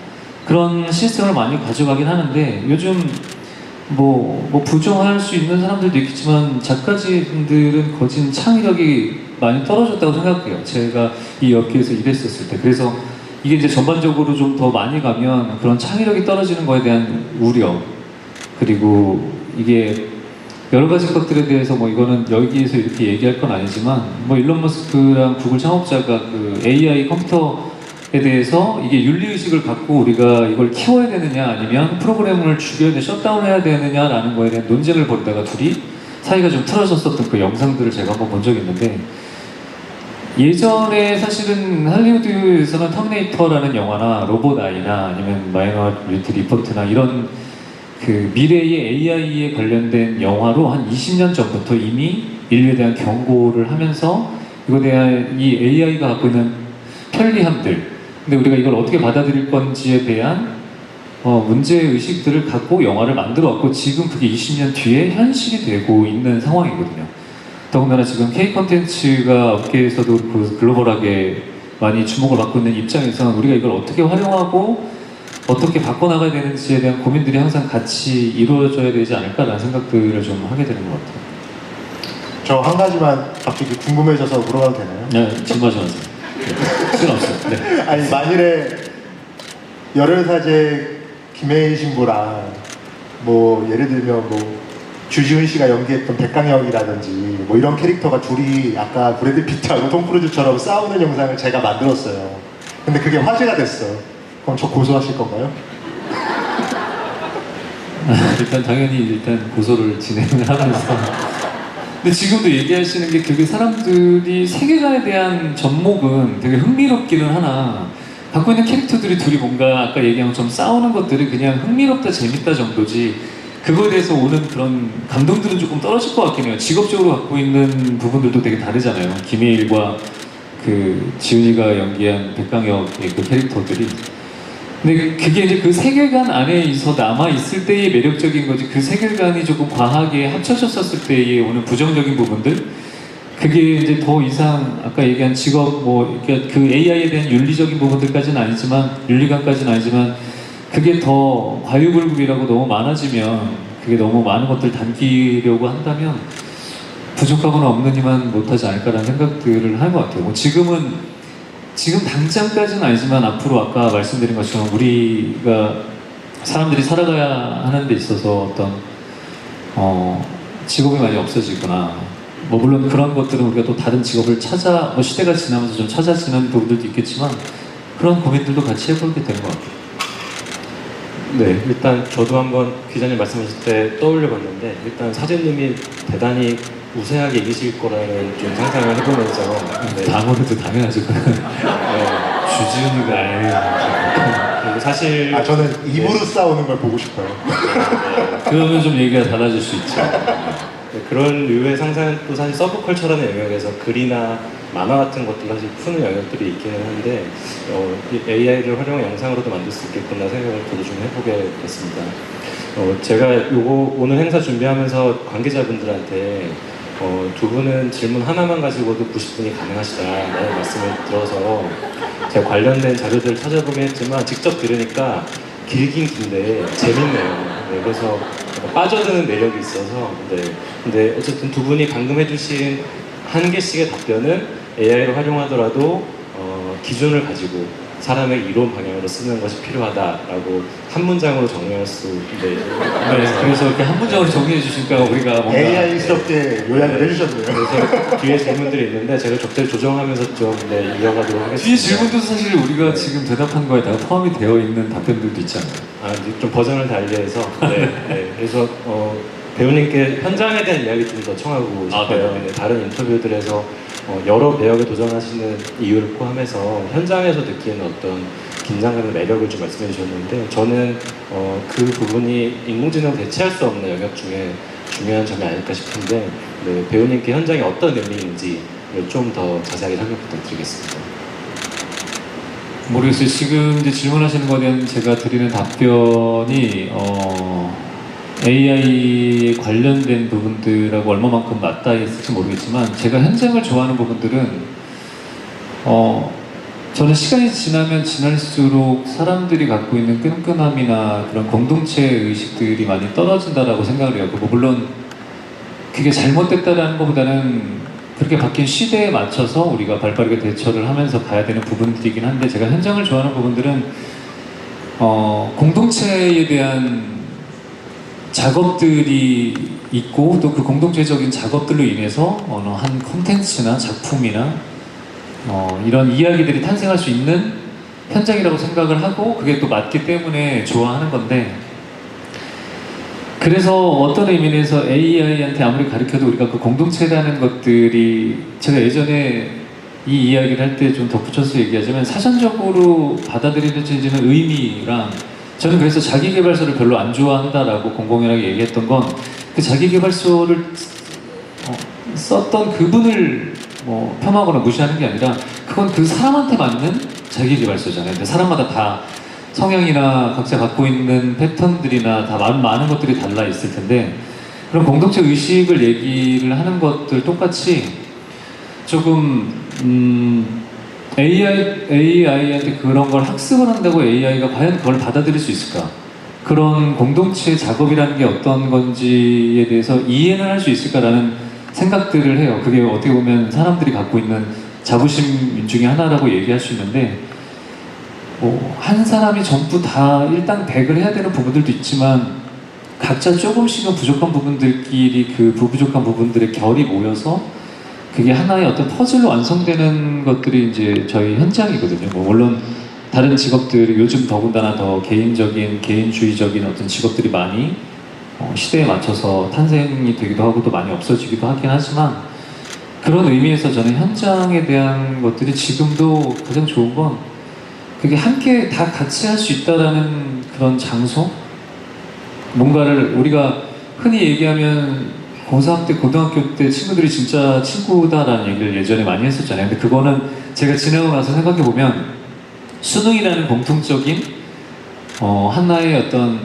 B: 그런 시스템을 많이 가져가긴 하는데, 요즘 뭐 부정할 수 있는 사람들도 있겠지만 작가진들은 거진 창의력이 많이 떨어졌다고 생각해요. 제가 이 업계에서 일했었을 때. 그래서 이게 이제 전반적으로 좀 더 많이 가면 그런 창의력이 떨어지는 거에 대한 우려, 그리고 이게 여러 가지 것들에 대해서 뭐 이거는 여기에서 이렇게 얘기할 건 아니지만, 뭐 일론 머스크랑 구글 창업자가 그 AI 컴퓨터에 대해서 이게 윤리의식을 갖고 우리가 이걸 키워야 되느냐 아니면 프로그램을 죽여야 돼, 셧다운해야 되느냐라는 거에 대한 논쟁을 벌이다가 둘이 사이가 좀 틀어졌었던 그 영상들을 제가 한번 본 적이 있는데, 예전에 사실은 할리우드에서는 터미네이터라는 영화나 로봇 아이나 아니면 마이너리티 리포트나 이런 그 미래의 AI에 관련된 영화로 한 20년 전부터 이미 인류에 대한 경고를 하면서 이거에 대한 이 AI가 갖고 있는 편리함들, 근데 우리가 이걸 어떻게 받아들일 건지에 대한 문제의식들을 갖고 영화를 만들어 왔고, 지금 그게 20년 뒤에 현실이 되고 있는 상황이거든요. 더군다나 지금 K 콘텐츠가 업계에서도 그 글로벌하게 많이 주목을 받고 있는 입장에서는 우리가 이걸 어떻게 활용하고 어떻게 바꿔나가야 되는지에 대한 고민들이 항상 같이 이루어져야 되지 않을까라는 생각들을 좀 하게 되는 것 같아요.
C: 저 한 가지만 갑자기 궁금해져서 물어봐도 되나요?
B: 네, 질문하셔야죠. 시간 없어요. 네.
C: 아니, 만일에 열혈사제 김혜인 신부랑 뭐 예를 들면 뭐 주지훈 씨가 연기했던 백강혁이라든지 뭐 이런 캐릭터가 둘이 아까 브래드 피트하고 톰 크루즈처럼 싸우는 영상을 제가 만들었어요. 근데 그게 화제가 됐어. 그럼 저 고소하실 건가요?
B: 일단 당연히 고소를 진행을 하면서, 근데 지금도 얘기하시는 게 그게 사람들이 세계관에 대한 접목은 되게 흥미롭기는 하나, 갖고 있는 캐릭터들이 둘이 뭔가 아까 얘기한 것처럼 싸우는 것들이 그냥 흥미롭다 재밌다 정도지, 그거에 대해서 오는 그런 감동들은 조금 떨어질 것 같긴 해요. 직업적으로 갖고 있는 부분들도 되게 다르잖아요. 김혜일과 그 지훈이가 연기한 백강혁의 그 캐릭터들이. 근데 그게 이제 그 세계관 안에서 남아있을 때의 매력적인 거지, 그 세계관이 조금 과하게 합쳐졌었을 때에 오는 부정적인 부분들, 그게 이제 더 이상 아까 얘기한 직업 그러니까 그 AI에 대한 윤리적인 부분들까지는 아니지만, 윤리관까지는 아니지만, 그게 더 과유불급이라고 너무 많아지면, 그게 너무 많은 것들 담기려고 한다면 부족하거나 없느니만 못하지 않을까라는 생각들을 하는 것 같아요. 지금 당장까지는 아니지만 앞으로 아까 말씀드린 것처럼 우리가 사람들이 살아가야 하는 데 있어서 어떤 직업이 많이 없어지거나, 뭐 물론 그런 것들은 우리가 또 다른 직업을 시대가 지나면서 좀 찾아지는 부분들도 있겠지만, 그런 고민들도 같이 해보게 되는 것 같아요.
A: 네, 일단 저도 한번 기자님 말씀하실 때 떠올려 봤는데, 일단 사진님이 대단히 우세하게 이기실 거라는 좀 상상을 해보면서. 네.
B: 아무래도 당연하죠.
A: 네.
B: 주지훈이가
A: 그리고 사실
C: 저는 입으로 싸우는 걸 보고 싶어요.
B: 그러면 좀 얘기가 달라질 수 있죠.
A: 네, 그런 류의 상상은 또 사실 서브컬처라는 영역에서 글이나 만화 같은 것들 사실 푸는 영역들이 있기는 한데, AI를 활용한 영상으로도 만들 수 있겠구나 생각을 저도 좀 해보게 됐습니다. 제가 오늘 행사 준비하면서 관계자분들한테 두 분은 질문 하나만 가지고도 90분이 가능하시다라는 말씀을 들어서 제가 관련된 자료들을 찾아보긴 했지만 직접 들으니까 길긴 긴데 재밌네요. 네, 그래서 빠져드는 매력이 있어서 근데 어쨌든 두 분이 방금 해주신 한 개씩의 답변은 AI를 활용하더라도 기준을 가지고 사람의 이론 방향으로 쓰는 것이 필요하다라고 한 문장으로 정리할 수 있는데
B: 그래서 이렇게 한 문장으로 정리해 주시니까 우리가 뭔가
C: AI스럽게 요약을 해주셨네요.
A: 그래서 뒤에 질문들이 있는데 제가 적절히 조정하면서 좀 이어가도록 하겠습니다.
B: 뒤에 질문도 사실 우리가 지금 대답한 거에 다 포함이 되어 있는 답변들도 있잖아요.
A: 이제 좀 버전을 달리해서 그래서 배우님께 현장에 대한 이야기 좀 더 청하고 싶어요.
B: 네.
A: 다른 인터뷰들에서 여러 배역에 도전하시는 이유를 포함해서 현장에서 느끼는 어떤 긴장감의 매력을 좀 말씀해 주셨는데 저는 그 부분이 인공지능 대체할 수 없는 영역 중에 중요한 점이 아닐까 싶은데 배우님께 현장이 어떤 의미인지를 좀 더 자세하게 설명 부탁드리겠습니다.
B: 모르겠어요. 지금 이제 질문하시는 거에 대한 제가 드리는 답변이 AI에 관련된 부분들하고 얼마만큼 맞닿아 있을지 모르겠지만 제가 현장을 좋아하는 부분들은 저는 시간이 지나면 지날수록 사람들이 갖고 있는 끈끈함이나 그런 공동체 의식들이 많이 떨어진다라고 생각을 해요. 물론 그게 잘못됐다라는 것보다는 그렇게 바뀐 시대에 맞춰서 우리가 발빠르게 대처를 하면서 가야 되는 부분들이긴 한데 제가 현장을 좋아하는 부분들은 공동체에 대한 작업들이 있고 또 그 공동체적인 작업들로 인해서 어느 한 콘텐츠나 작품이나 이런 이야기들이 탄생할 수 있는 현장이라고 생각을 하고 그게 또 맞기 때문에 좋아하는 건데 그래서 어떤 의미에서 AI한테 아무리 가르쳐도 우리가 그 공동체라는 것들이 제가 예전에 이 이야기를 할 때 좀 덧붙여서 얘기하자면 사전적으로 받아들여지는 의미랑 저는 그래서 자기계발서를 별로 안 좋아한다라고 공공연하게 얘기했던 건 그 자기계발서를 썼던 그분을 폄하거나 무시하는 게 아니라 그건 그 사람한테 맞는 자기계발서잖아요. 근데 사람마다 다 성향이나 각자 갖고 있는 패턴들이나 다 많은 것들이 달라 있을 텐데 그런 공동체 의식을 얘기를 하는 것들 똑같이 조금 AI한테 그런 걸 학습을 한다고 AI가 과연 그걸 받아들일 수 있을까? 그런 공동체 작업이라는 게 어떤 건지에 대해서 이해는 할 수 있을까라는 생각들을 해요. 그게 어떻게 보면 사람들이 갖고 있는 자부심 중에 하나라고 얘기할 수 있는데 한 사람이 전부 다 일당백을 해야 되는 부분들도 있지만 각자 조금씩은 부족한 부분들끼리 그 부족한 부분들의 결이 모여서 그게 하나의 어떤 퍼즐로 완성되는 것들이 이제 저희 현장이거든요. 물론 다른 직업들이 요즘 더군다나 더 개인주의적인 어떤 직업들이 많이 시대에 맞춰서 탄생이 되기도 하고 또 많이 없어지기도 하긴 하지만 그런 의미에서 저는 현장에 대한 것들이 지금도 가장 좋은 건 그게 함께 다 같이 할 수 있다라는 그런 장소? 뭔가를 우리가 흔히 얘기하면 고3 때, 고등학교 때 친구들이 진짜 친구다라는 얘기를 예전에 많이 했었잖아요. 근데 그거는 제가 지나고 나서 생각해보면 수능이라는 공통적인 하나의 어떤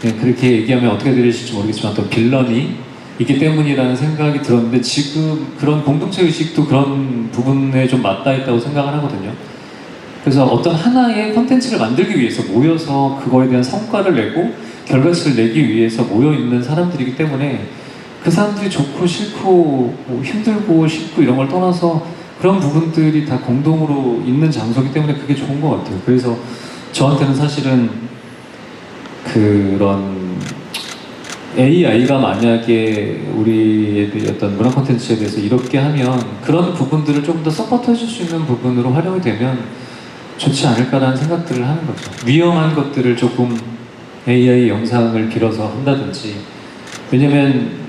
B: 그냥 그렇게 얘기하면 어떻게 들으실지 모르겠지만 어떤 빌런이 있기 때문이라는 생각이 들었는데 지금 그런 공동체 의식도 그런 부분에 좀 맞닿아 있다고 생각을 하거든요. 그래서 어떤 하나의 콘텐츠를 만들기 위해서 모여서 그거에 대한 성과를 내고 결과치를 내기 위해서 모여있는 사람들이기 때문에 그 사람들이 좋고 싫고 힘들고 쉽고 이런 걸 떠나서 그런 부분들이 다 공동으로 있는 장소이기 때문에 그게 좋은 것 같아요. 그래서 저한테는 사실은 그런 AI가 만약에 우리의 어떤 문화 콘텐츠에 대해서 이렇게 하면 그런 부분들을 조금 더 서포트 해줄 수 있는 부분으로 활용이 되면 좋지 않을까라는 생각들을 하는 거죠. 위험한 것들을 조금 AI 영상을 빌어서 한다든지 왜냐면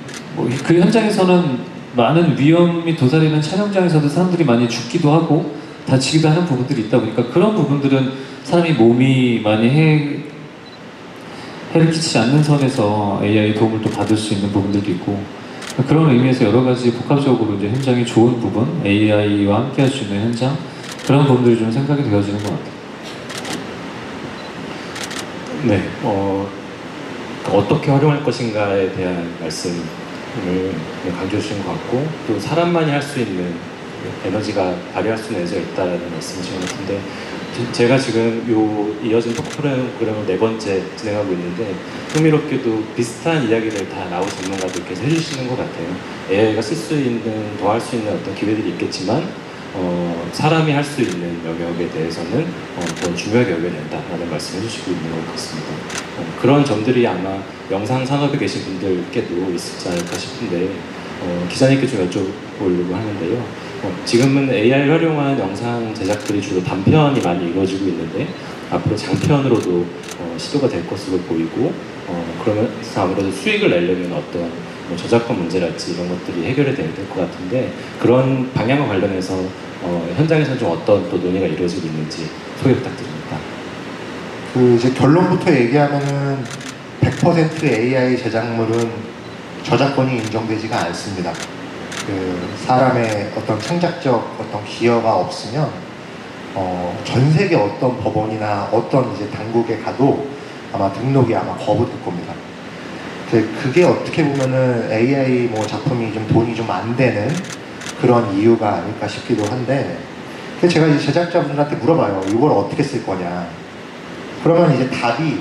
B: 그 현장에서는 많은 위험이 도사리는 촬영장에서도 사람들이 많이 죽기도 하고 다치기도 하는 부분들이 있다 보니까 그런 부분들은 사람이 몸이 많이 해를 끼치지 않는 선에서 AI 도움을 또 받을 수 있는 부분들도 있고 그런 의미에서 여러 가지 복합적으로 이제 현장이 좋은 부분, AI와 함께 할 수 있는 현장 그런 부분들이 좀 생각이 되어지는 것 같아요.
A: 네, 어떻게 활용할 것인가에 대한 말씀 강조해 주신 것 같고, 또 사람만이 할 수 있는 에너지가 발휘할 수 있는 에너지가 있다는 말씀이신 것 같은데, 제가 지금 이어진 토크 프로그램을 4번째 진행하고 있는데, 흥미롭게도 비슷한 이야기를 다 나우 전문가들께서 해주시는 것 같아요. AI가 쓸 수 있는, 더 할 수 있는 어떤 기회들이 있겠지만, 사람이 할 수 있는 영역에 대해서는 더 중요하게 여겨야 된다라는 말씀을 해주시고 있는 것 같습니다. 그런 점들이 아마 영상 산업에 계신 분들께도 있지 않을까 싶은데, 기자님께 좀 여쭤보려고 하는데요. 지금은 AI를 활용한 영상 제작들이 주로 단편이 많이 이루어지고 있는데, 앞으로 장편으로도 시도가 될 것으로 보이고, 그러면서 아무래도 수익을 내려면 어떤 저작권 문제랄지 이런 것들이 해결이 돼야 될 것 같은데, 그런 방향과 관련해서 현장에서 좀 어떤 또 논의가 이루어지고 있는지 소개 부탁드립니다.
C: 그 이제 결론부터 얘기하면은 100% AI 제작물은 저작권이 인정되지가 않습니다. 그 사람의 어떤 창작적 어떤 기여가 없으면 전 세계 어떤 법원이나 어떤 이제 당국에 가도 아마 등록이 아마 거부될 겁니다. 그게 어떻게 보면은 AI 뭐 작품이 좀 돈이 좀 안 되는 그런 이유가 아닐까 싶기도 한데, 제가 이제 제작자분들한테 물어봐요. 이걸 어떻게 쓸 거냐. 그러면 이제 답이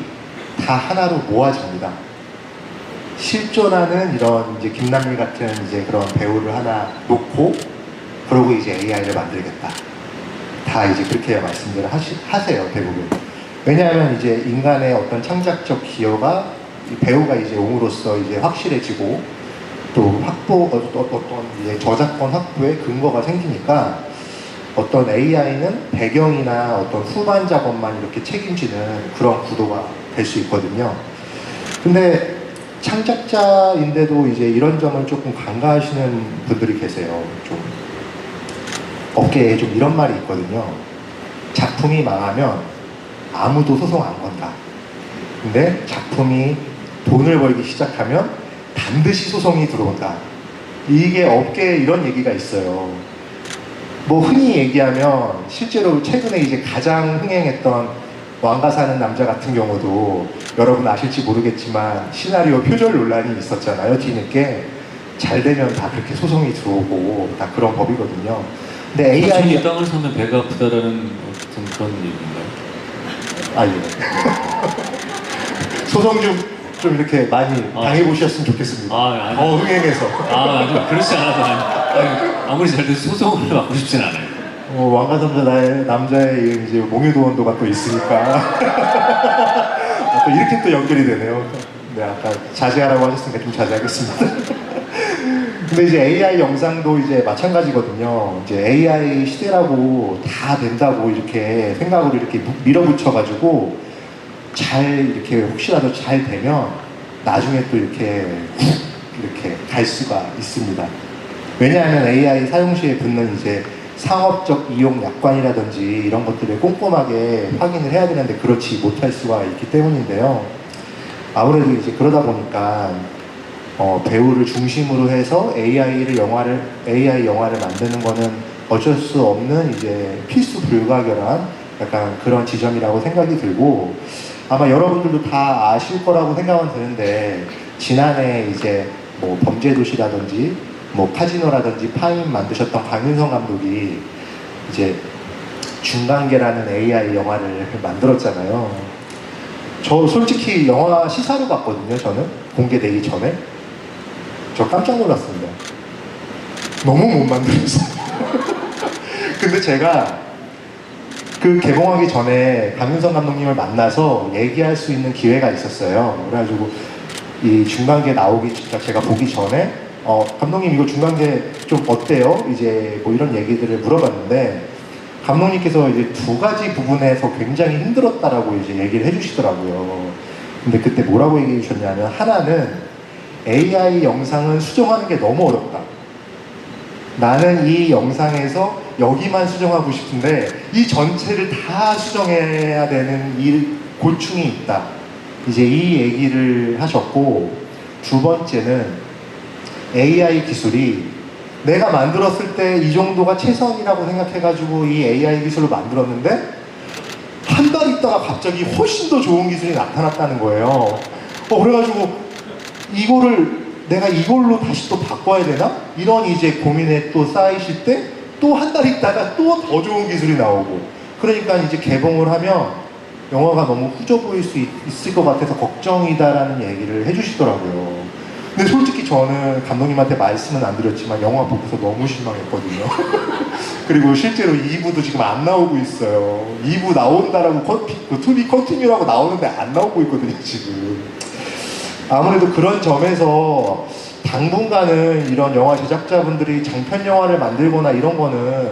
C: 다 하나로 모아집니다. 실존하는 이런 이제 김남일 같은 이제 그런 배우를 하나 놓고, 그러고 이제 AI를 만들겠다. 다 이제 그렇게 말씀들을 하세요, 대부분. 왜냐하면 이제 인간의 어떤 창작적 기여가 배우가 이제 옴으로써 이제 확실해지고, 또 어떤 이제 저작권 확보의 근거가 생기니까, 어떤 AI는 배경이나 어떤 후반 작업만 이렇게 책임지는 그런 구도가 될 수 있거든요. 근데 창작자인데도 이제 이런 점을 조금 간과하시는 분들이 계세요. 좀 업계에 좀 이런 말이 있거든요. 작품이 망하면 아무도 소송 안 건다. 근데 작품이 돈을 벌기 시작하면 반드시 소송이 들어온다. 이게 업계에 이런 얘기가 있어요. 뭐 흔히 얘기하면 실제로 최근에 이제 가장 흥행했던 왕가 사는 남자 같은 경우도 여러분 아실지 모르겠지만 시나리오 표절 논란이 있었잖아요. 뒤늦게 잘 되면 다 그렇게 소송이 들어오고 다 그런 법이거든요. 근데 AI
B: 이 땅을 사면 배가 아프다라는 어떤 그런 얘기인가요?
C: 아 예. 소송 좀 이렇게 많이 당해보셨으면 좋겠습니다.
B: 아니.
C: 더 흥행해서.
B: 아니, 그렇지 않아도 아무리 잘 돼도 소송을 받고 싶진 않아요.
C: 왕가 남자의 이제 몽유도원도가 또 있으니까 또 이렇게 또 연결이 되네요. 네, 아까 자제하라고 하셨으니까 좀 자제하겠습니다. 근데 이제 AI 영상도 이제 마찬가지거든요. 이제 AI 시대라고 다 된다고 이렇게 생각으로 이렇게 밀어붙여가지고 잘 이렇게 혹시라도 잘 되면 나중에 또 이렇게 갈 수가 있습니다. 왜냐하면 AI 사용 시에 붙는 이제 상업적 이용 약관이라든지 이런 것들을 꼼꼼하게 확인을 해야 되는데 그렇지 못할 수가 있기 때문인데요. 아무래도 이제 그러다 보니까 배우를 중심으로 해서 AI 영화를 만드는 거는 어쩔 수 없는 이제 필수 불가결한 약간 그런 지점이라고 생각이 들고, 아마 여러분들도 다 아실 거라고 생각은 드는데, 지난해 이제 뭐 범죄도시라든지 뭐 카지노라든지 파인 만드셨던 강윤성 감독이 이제 중간계라는 AI 영화를 만들었잖아요. 저 솔직히 영화 시사로 봤거든요. 저는 공개되기 전에 저 깜짝 놀랐습니다. 너무 못 만들었어요. 근데 제가 그 개봉하기 전에 강윤성 감독님을 만나서 얘기할 수 있는 기회가 있었어요. 그래가지고 이 중간계 나오기 제가 보기 전에 감독님 이거 중간계 좀 어때요? 이제 뭐 이런 얘기들을 물어봤는데, 감독님께서 이제 2가지 부분에서 굉장히 힘들었다라고 이제 얘기를 해주시더라고요. 근데 그때 뭐라고 얘기해 주셨냐면, 하나는 AI 영상을 수정하는 게 너무 어렵다. 나는 이 영상에서 여기만 수정하고 싶은데 이 전체를 다 수정해야 되는 이 고충이 있다. 이제 이 얘기를 하셨고, 2번째는 AI 기술이 내가 만들었을 때 이 정도가 최선이라고 생각해가지고 이 AI 기술을 만들었는데 한 달 있다가 갑자기 훨씬 더 좋은 기술이 나타났다는 거예요. 그래가지고 이거를 내가 이걸로 다시 또 바꿔야 되나? 이런 이제 고민에 또 쌓이실 때 또 한 달 있다가 또 더 좋은 기술이 나오고, 그러니까 이제 개봉을 하면 영화가 너무 후져 보일 수 있을 것 같아서 걱정이다라는 얘기를 해주시더라고요. 근데 솔직히 저는 감독님한테 말씀은 안 드렸지만 영화 보고서 너무 실망했거든요. 그리고 실제로 2부도 지금 안 나오고 있어요. 2부 나온다라고 투비 컨티뉴라고 나오는데 안 나오고 있거든요, 지금. 아무래도 그런 점에서 당분간은 이런 영화 제작자분들이 장편 영화를 만들거나 이런 거는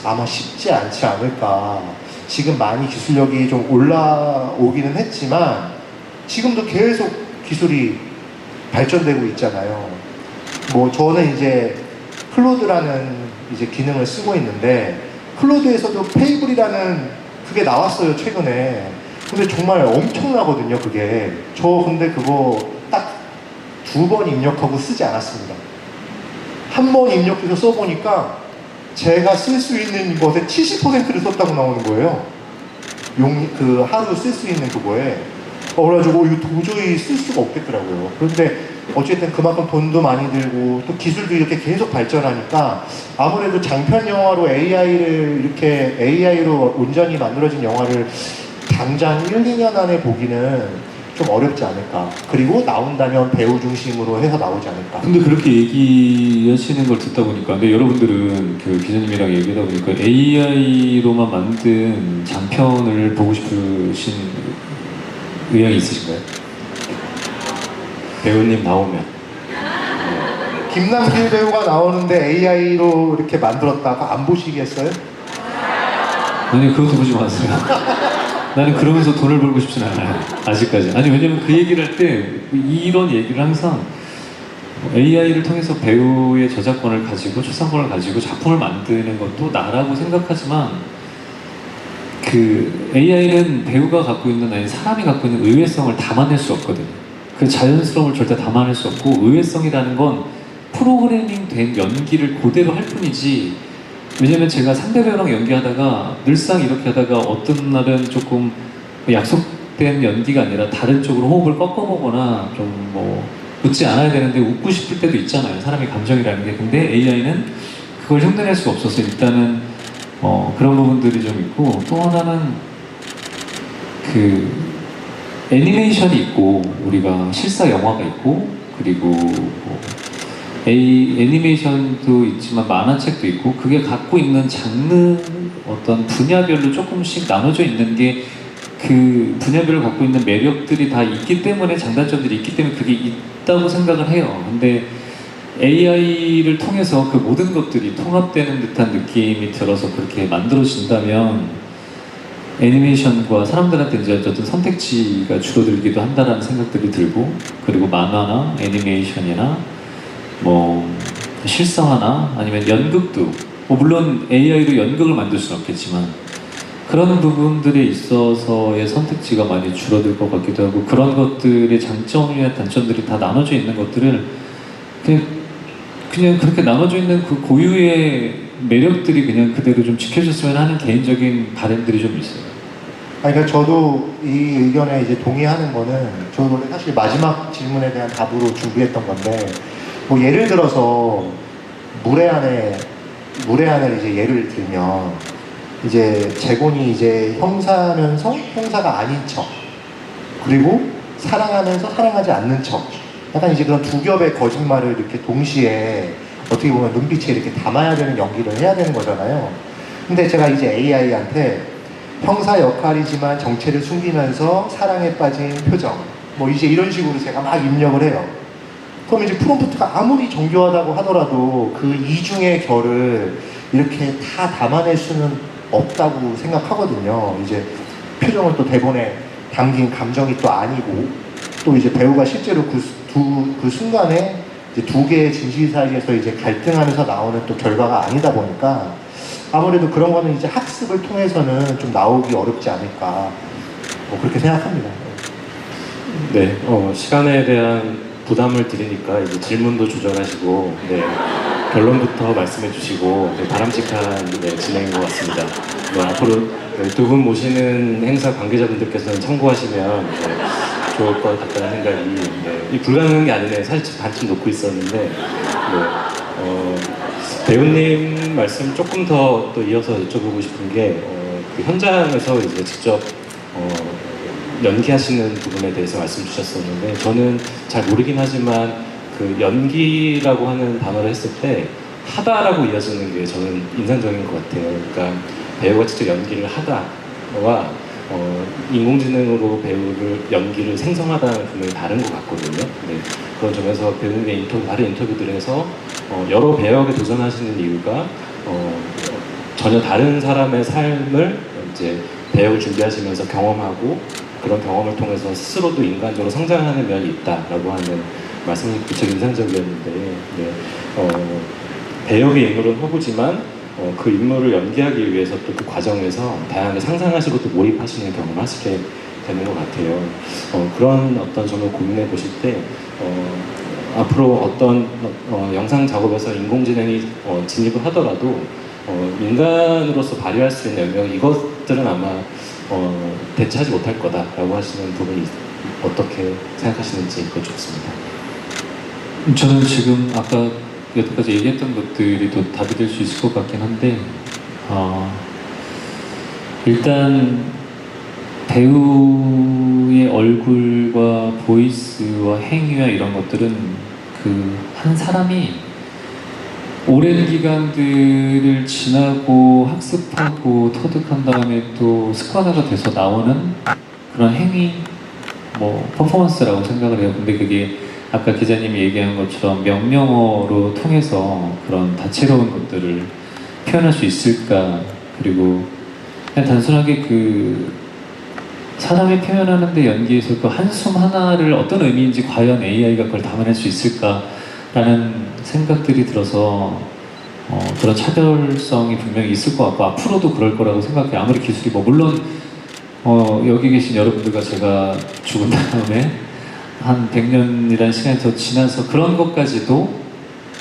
C: 아마 쉽지 않지 않을까. 지금 많이 기술력이 좀 올라오기는 했지만 지금도 계속 기술이 발전되고 있잖아요. 뭐 저는 이제 클로드라는 이제 기능을 쓰고 있는데, 클로드에서도 페이블이라는 그게 나왔어요, 최근에. 근데 정말 엄청나거든요, 그게. 저 근데 그거 딱 2번 입력하고 쓰지 않았습니다. 한 번 입력해서 써보니까 제가 쓸 수 있는 것의 70%를 썼다고 나오는 거예요. 그 하루 쓸 수 있는 그거에. 그래가지고 이거 도저히 쓸 수가 없겠더라고요. 그런데 어쨌든 그만큼 돈도 많이 들고 또 기술도 이렇게 계속 발전하니까 아무래도 장편 영화로 AI로 온전히 만들어진 영화를 당장 1, 2년 안에 보기는 좀 어렵지 않을까. 그리고 나온다면 배우 중심으로 해서 나오지 않을까.
B: 근데 그렇게 얘기하시는 걸 듣다 보니까, 근데 여러분들은 그 기자님이랑 얘기하다 보니까 AI로만 만든 장편을 보고 싶으신 의향이 있으신가요?
A: 배우님 나오면.
C: 김남길 배우가 나오는데 AI로 이렇게 만들었다고 안 보시겠어요?
B: 아니, 그것도 보지 마세요. 나는 그러면서 돈을 벌고 싶진 않아요, 아직까지. 아니, 왜냐면 그 얘기를 할 때 이런 얘기를 항상 AI를 통해서 배우의 저작권을 가지고 초상권을 가지고 작품을 만드는 것도 나라고 생각하지만, 그 AI는 배우가 갖고 있는, 아니 사람이 갖고 있는 의외성을 담아낼 수 없거든요. 그 자연스러움을 절대 담아낼 수 없고, 의외성이라는 건 프로그래밍 된 연기를 그대로 할 뿐이지. 왜냐면 제가 상대 배우랑 연기하다가 늘상 이렇게 하다가 어떤 날은 조금 약속된 연기가 아니라 다른 쪽으로 호흡을 꺾어보거나 좀 뭐 웃지 않아야 되는데 웃고 싶을 때도 있잖아요, 사람의 감정이라는 게. 근데 AI는 그걸 흉내낼 수가 없어서 일단은 그런 부분들이 좀 있고, 또 하나는 그 애니메이션이 있고 우리가 실사 영화가 있고, 그리고 뭐 애니메이션도 있지만 만화책도 있고, 그게 갖고 있는 장르 어떤 분야별로 조금씩 나눠져 있는 게 그 분야별로 갖고 있는 매력들이 다 있기 때문에, 장단점들이 있기 때문에 그게 있다고 생각을 해요. 근데 AI를 통해서 그 모든 것들이 통합되는 듯한 느낌이 들어서 그렇게 만들어진다면 애니메이션과 사람들한테 이제 어떤 선택지가 줄어들기도 한다라는 생각들이 들고, 그리고 만화나 애니메이션이나 뭐 실사화나 아니면 연극도, 뭐 물론 AI로 연극을 만들 수는 없겠지만 그런 부분들에 있어서의 선택지가 많이 줄어들 것 같기도 하고, 그런 것들의 장점이나 단점들이 다 나눠져 있는 것들을 그냥 그렇게 나눠져 있는 그 고유의 매력들이 그냥 그대로 좀 지켜졌으면 하는 개인적인 바람들이 좀 있어요.
C: 그러니까 저도 이 의견에 이제 동의하는 거는, 저는 원래 사실 마지막 질문에 대한 답으로 준비했던 건데, 뭐 예를 들어서 무례한을 이제 예를 들면, 이제 재곤이 이제 형사면서 형사가 아닌 척, 그리고 사랑하면서 사랑하지 않는 척, 약간 이제 그런 두 겹의 거짓말을 이렇게 동시에 어떻게 보면 눈빛에 이렇게 담아야 되는 연기를 해야 되는 거잖아요. 근데 제가 이제 AI한테 형사 역할이지만 정체를 숨기면서 사랑에 빠진 표정, 뭐 이제 이런 식으로 제가 막 입력을 해요. 그럼 이제 프롬프트가 아무리 정교하다고 하더라도 그 이중의 결을 이렇게 다 담아낼 수는 없다고 생각하거든요. 이제 표정은 또 대본에 담긴 감정이 또 아니고, 또 이제 배우가 실제로 그 순간에 이제 두 개의 진실 사이에서 이제 갈등하면서 나오는 또 결과가 아니다 보니까 아무래도 그런 거는 이제 학습을 통해서는 좀 나오기 어렵지 않을까, 뭐 그렇게 생각합니다.
A: 네, 시간에 대한 부담을 드리니까 이제 질문도 조절하시고, 네, 결론부터 말씀해 주시고, 네, 바람직한 진행인 것 같습니다. 네, 앞으로 두 분 모시는 행사 관계자분들께서는 참고하시면 좋을 것 같다는 생각이 이 불가능한 게 아니네 사실 반쯤 놓고 있었는데 배우님 말씀 조금 더 또 이어서 여쭤보고 싶은 게 그 현장에서 이제 직접 연기하시는 부분에 대해서 말씀 주셨었는데 저는 잘 모르긴 하지만 그 연기라고 하는 단어를 했을 때 하다라고 이어지는 게 저는 인상적인 것 같아요. 그러니까 배우가 직접 연기를 하다와 인공지능으로 배우를 연기를 생성하다는 분명히 다른 것 같거든요. 네. 그런 점에서 배우님의 다른 인터뷰들에서 여러 배역에 도전하시는 이유가 전혀 다른 사람의 삶을 이제 배역을 준비하시면서 경험하고 그런 경험을 통해서 스스로도 인간적으로 성장하는 면이 있다라고 하는 말씀이 무척 인상적이었는데 배역의 인물은 허구지만 그 인물을 연기하기 위해서 또 그 과정에서 다양하게 상상하시고 또 몰입하시는 경험을 하시게 되는 것 같아요. 그런 어떤 점을 고민해 보실 때 앞으로 어떤 영상 작업에서 인공지능이 진입을 하더라도 인간으로서 발휘할 수 있는 영역 이것들은 아마 대체하지 못할 거다라고 하시는 부분이 어떻게 생각하시는지 여쭙습니다.
B: 저는 지금 아까 여태까지 얘기했던 것들이 또 답이 될 수 있을 것 같긴 한데 일단 배우의 얼굴과 보이스와 행위와 이런 것들은 그 한 사람이 오랜 기간들을 지나고 학습하고 터득한 다음에 또 습관화가 돼서 나오는 그런 행위 퍼포먼스라고 생각을 해요. 근데 그게 아까 기자님이 얘기한 것처럼 명령어로 통해서 그런 다채로운 것들을 표현할 수 있을까? 그리고 그냥 단순하게 그 사람이 표현하는데 연기에서 그 한숨 하나를 어떤 의미인지 과연 AI가 그걸 담아낼 수 있을까라는 생각들이 들어서 그런 차별성이 분명히 있을 것 같고 앞으로도 그럴 거라고 생각해요. 아무리 기술이 물론 여기 계신 여러분들과 제가 죽은 다음에 한 100년이라는 시간이 더 지나서 그런 것까지도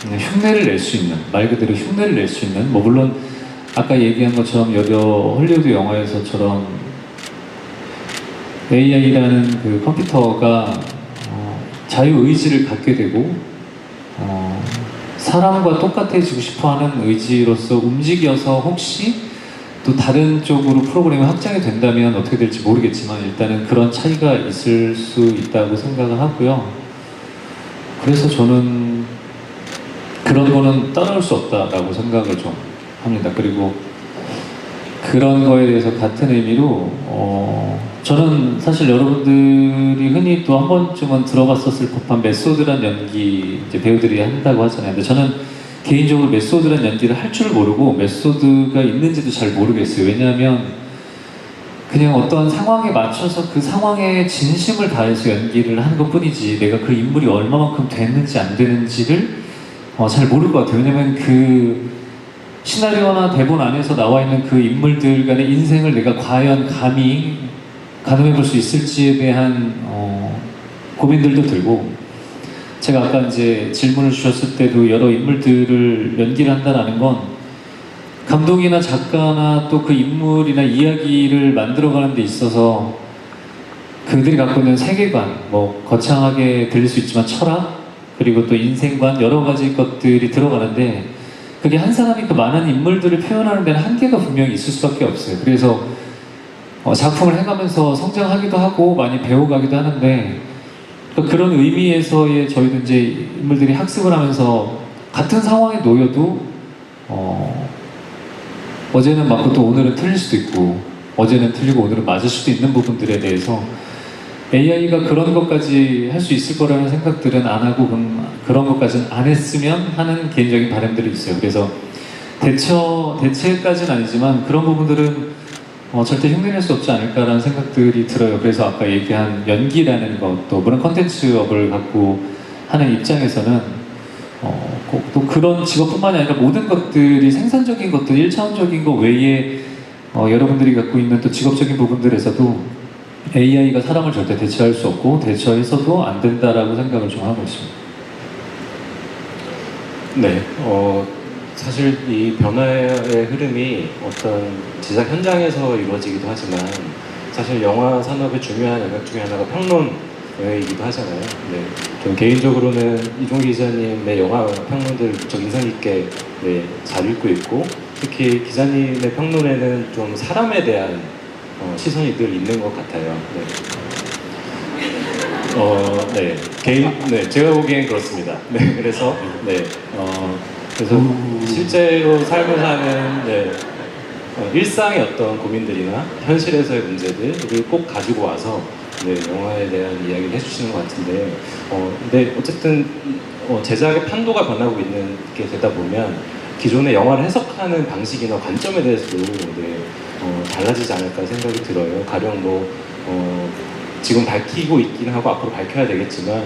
B: 흉내를 낼 수 있는, 말 그대로 흉내를 낼 수 있는, 물론 아까 얘기한 것처럼 여러 헐리우드 영화에서처럼 AI라는 그 컴퓨터가 자유의지를 갖게 되고 사람과 똑같아지고 싶어하는 의지로서 움직여서 혹시 또 다른 쪽으로 프로그램이 확장이 된다면 어떻게 될지 모르겠지만 일단은 그런 차이가 있을 수 있다고 생각을 하고요. 그래서 저는 그런 거는 따라올 수 없다라고 생각을 좀 합니다. 그리고 그런 거에 대해서 같은 의미로 저는 사실 여러분들이 흔히 또 한 번쯤은 들어봤었을 법한 메소드란 연기 이제 배우들이 한다고 하잖아요. 근데 저는 개인적으로 메소드란 연기를 할 줄 모르고 메소드가 있는지도 잘 모르겠어요. 왜냐하면 그냥 어떠한 상황에 맞춰서 그 상황에 진심을 다해서 연기를 하는 것 뿐이지 내가 그 인물이 얼마만큼 되는지 안 되는지를 잘 모를 것 같아요. 왜냐면 그 시나리오나 대본 안에서 나와 있는 그 인물들 간의 인생을 내가 과연 감히 가늠해 볼 수 있을지에 대한 고민들도 들고 제가 아까 이제 질문을 주셨을 때도 여러 인물들을 연기를 한다는 건 감독이나 작가나 또 그 인물이나 이야기를 만들어가는 데 있어서 그들이 갖고 있는 세계관, 거창하게 들릴 수 있지만 철학, 그리고 또 인생관, 여러 가지 것들이 들어가는데 그게 한 사람이 그 많은 인물들을 표현하는 데는 한계가 분명히 있을 수밖에 없어요. 그래서 작품을 해가면서 성장하기도 하고 많이 배워가기도 하는데 그런 의미에서의 저희도 이제 인물들이 학습을 하면서 같은 상황에 놓여도 어제는 맞고 또 오늘은 틀릴 수도 있고 어제는 틀리고 오늘은 맞을 수도 있는 부분들에 대해서 AI가 그런 것까지 할 수 있을 거라는 생각들은 안 하고 그런 것까지는 안 했으면 하는 개인적인 바람들이 있어요. 그래서 대체까지는 아니지만 그런 부분들은 절대 흉내낼 수 없지 않을까라는 생각들이 들어요. 그래서 아까 얘기한 연기라는 것도 물론 컨텐츠업을 갖고 하는 입장에서는 또 그런 직업뿐만이 아니라 모든 것들이 생산적인 것들, 1차원적인 것 외에 여러분들이 갖고 있는 또 직업적인 부분들에서도 AI가 사람을 절대 대체할 수 없고 대처해서도 안 된다라고 생각을 좀 하고 있습니다.
A: 네, 사실 이 변화의 흐름이 어떤 제작 현장에서 이루어지기도 하지만 사실 영화 산업의 중요한 영역 중에 하나가 평론 영역이기도 하잖아요. 네. 저는 개인적으로는 이종기 기자님의 영화 평론들 무척 인상 깊게 네, 잘 읽고 있고 특히 기자님의 평론에는 좀 사람에 대한 시선이 늘 있는 것 같아요. 네. 네, 제가 보기엔 그렇습니다. 네, 그래서 실제로 삶을 사는 일상의 어떤 고민들이나 현실에서의 문제들을 꼭 가지고 와서 영화에 대한 이야기를 해주시는 것 같은데, 근데 어쨌든 제작의 판도가 변하고 있는 게 되다 보면 기존의 영화를 해석하는 방식이나 관점에 대해서도 달라지지 않을까 생각이 들어요. 가령 지금 밝히고 있긴 하고 앞으로 밝혀야 되겠지만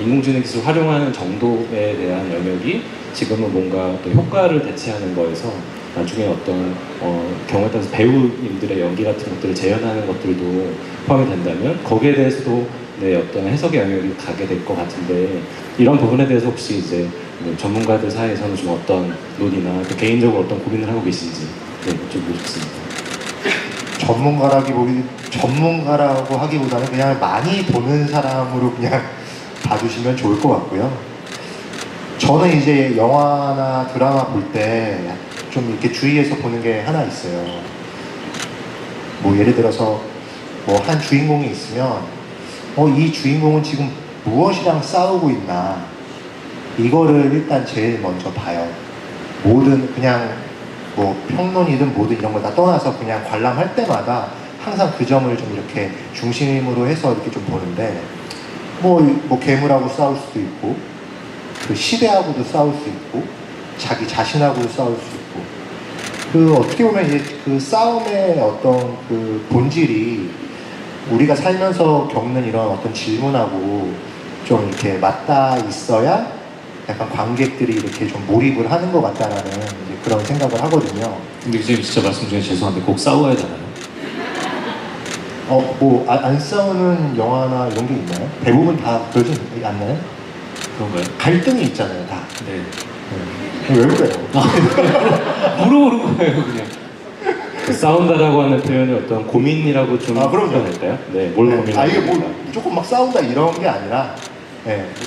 A: 인공지능 기술 을 활용하는 정도에 대한 영역이 지금은 뭔가 또 효과를 대체하는 거에서 나중에 어떤 경우에 따라서 배우님들의 연기 같은 것들을 재현하는 것들도 포함이 된다면 거기에 대해서도 어떤 해석의 영역이 가게 될 것 같은데 이런 부분에 대해서 혹시 이제 전문가들 사이에서는 좀 어떤 논의나 또 개인적으로 어떤 고민을 하고 계신지 좀 묻겠습니다.
C: 전문가라고 하기보다는 그냥 많이 보는 사람으로 그냥 봐주시면 좋을 것 같고요. 저는 이제 영화나 드라마 볼 때 좀 이렇게 주의해서 보는 게 하나 있어요. 예를 들어서 한 주인공이 있으면 이 주인공은 지금 무엇이랑 싸우고 있나 이거를 일단 제일 먼저 봐요. 모든 그냥 평론이든 뭐든 이런 거 다 떠나서 그냥 관람할 때마다 항상 그 점을 좀 이렇게 중심으로 해서 이렇게 좀 보는데 괴물하고 싸울 수도 있고 그 시대하고도 싸울 수 있고 자기 자신하고도 싸울 수 있고 어떻게 보면 이제 그 싸움의 어떤 그 본질이 우리가 살면서 겪는 이런 어떤 질문하고 좀 이렇게 맞닿아 있어야 약간 관객들이 이렇게 좀 몰입을 하는 것 같다라는 이제 그런 생각을 하거든요.
B: 근데 기자님 진짜 말씀 중에 죄송한데 꼭 싸워야 되나요?
C: 안 싸우는 영화나 이런 게 있나요? 대부분 다 그러지 않나요?
B: 그런가요?
C: 갈등이 있잖아요, 다.
B: 네.
C: 왜 그래요?
B: 물어보는 거예요, 그냥.
A: 싸운다라고 하는 표현이 어떤 고민이라고 좀
C: 그럼요.
A: 표현할까요? 네, 뭘 고민하는
C: 이게
A: 겁니까?
C: 무조건 막 싸운다 이런 게 아니라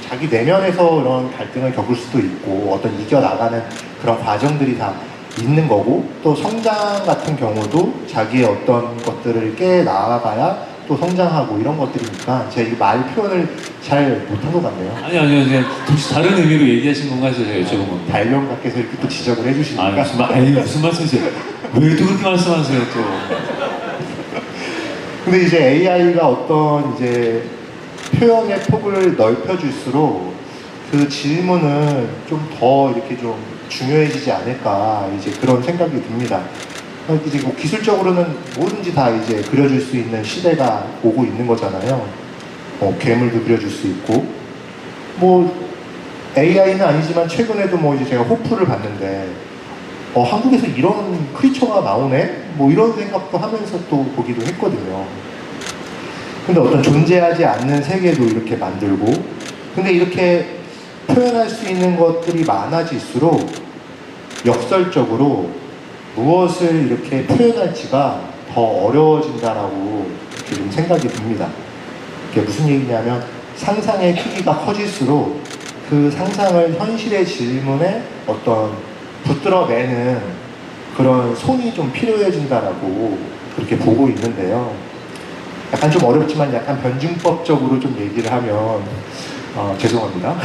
C: 자기 내면에서 이런 갈등을 겪을 수도 있고 어떤 이겨나가는 그런 과정들이 다 있는 거고 또 성장 같은 경우도 자기의 어떤 것들을 깨나가야 또 성장하고 이런 것들이니까 제가 이 말 표현을 잘 못한 것 같네요.
B: 아니요. 그냥 혹시 다른 의미로 얘기하신 건가 해서 제가 여쭤본 겁니다.
C: 발명가께서 이렇게 또 지적을 해주시니까.
B: 무슨 말씀이세요? 왜 또 그렇게 말씀하세요, 또?
C: 근데 이제 AI가 어떤 이제 표현의 폭을 넓혀줄수록 그 질문은 좀 더 이렇게 좀 중요해지지 않을까 이제 그런 생각이 듭니다. 이제 기술적으로는 뭐든지 다 이제 그려줄 수 있는 시대가 오고 있는 거잖아요. 괴물도 그려줄 수 있고 AI는 아니지만 최근에도 이제 제가 호프를 봤는데 한국에서 이런 크리처가 나오네? 이런 생각도 하면서 또 보기도 했거든요. 근데 어떤 존재하지 않는 세계도 이렇게 만들고 근데 이렇게 표현할 수 있는 것들이 많아질수록 역설적으로 무엇을 이렇게 표현할지가 더 어려워진다라고 이렇게 좀 생각이 듭니다. 이게 무슨 얘기냐면 상상의 크기가 커질수록 그 상상을 현실의 질문에 어떤 붙들어매는 그런 손이 좀 필요해진다라고 그렇게 보고 있는데요. 약간 좀 어렵지만 약간 변증법적으로 좀 얘기를 하면 죄송합니다.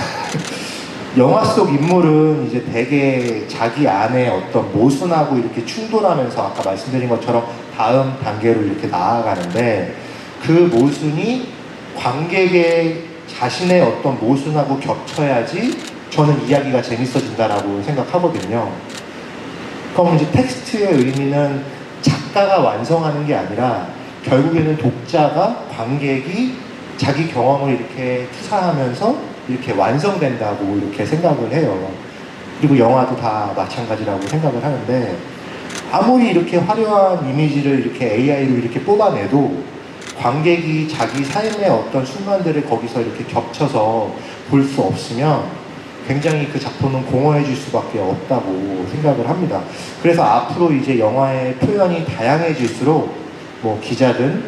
C: 영화 속 인물은 이제 대개 자기 안에 어떤 모순하고 이렇게 충돌하면서 아까 말씀드린 것처럼 다음 단계로 이렇게 나아가는데 그 모순이 관객의 자신의 어떤 모순하고 겹쳐야지 저는 이야기가 재밌어진다라고 생각하거든요. 그럼 이제 텍스트의 의미는 작가가 완성하는 게 아니라 결국에는 독자가 관객이 자기 경험을 이렇게 투사하면서 이렇게 완성된다고 이렇게 생각을 해요. 그리고 영화도 다 마찬가지라고 생각을 하는데 아무리 이렇게 화려한 이미지를 이렇게 AI로 이렇게 뽑아내도 관객이 자기 삶의 어떤 순간들을 거기서 이렇게 겹쳐서 볼 수 없으면 굉장히 그 작품은 공허해질 수밖에 없다고 생각을 합니다. 그래서 앞으로 이제 영화의 표현이 다양해질수록 기자든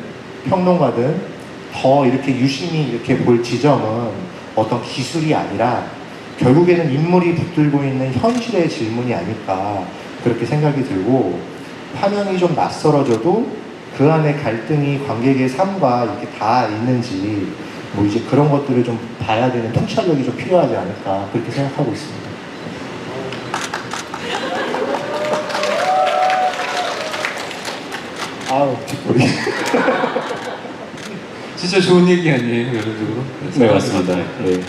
C: 평론가든 더 이렇게 유심히 이렇게 볼 지점은 어떤 기술이 아니라 결국에는 인물이 붙들고 있는 현실의 질문이 아닐까 그렇게 생각이 들고, 화면이 좀 낯설어져도 그 안에 갈등이 관객의 삶과 이렇게 다 있는지 뭐 이제 그런 것들을 좀 봐야 되는 통찰력이 좀 필요하지 않을까 그렇게 생각하고 있습니다. 아우 뒷골이.
B: 진짜 좋은 얘기 아니에요, 여론적으로?
A: 네, 맞습니다. 네.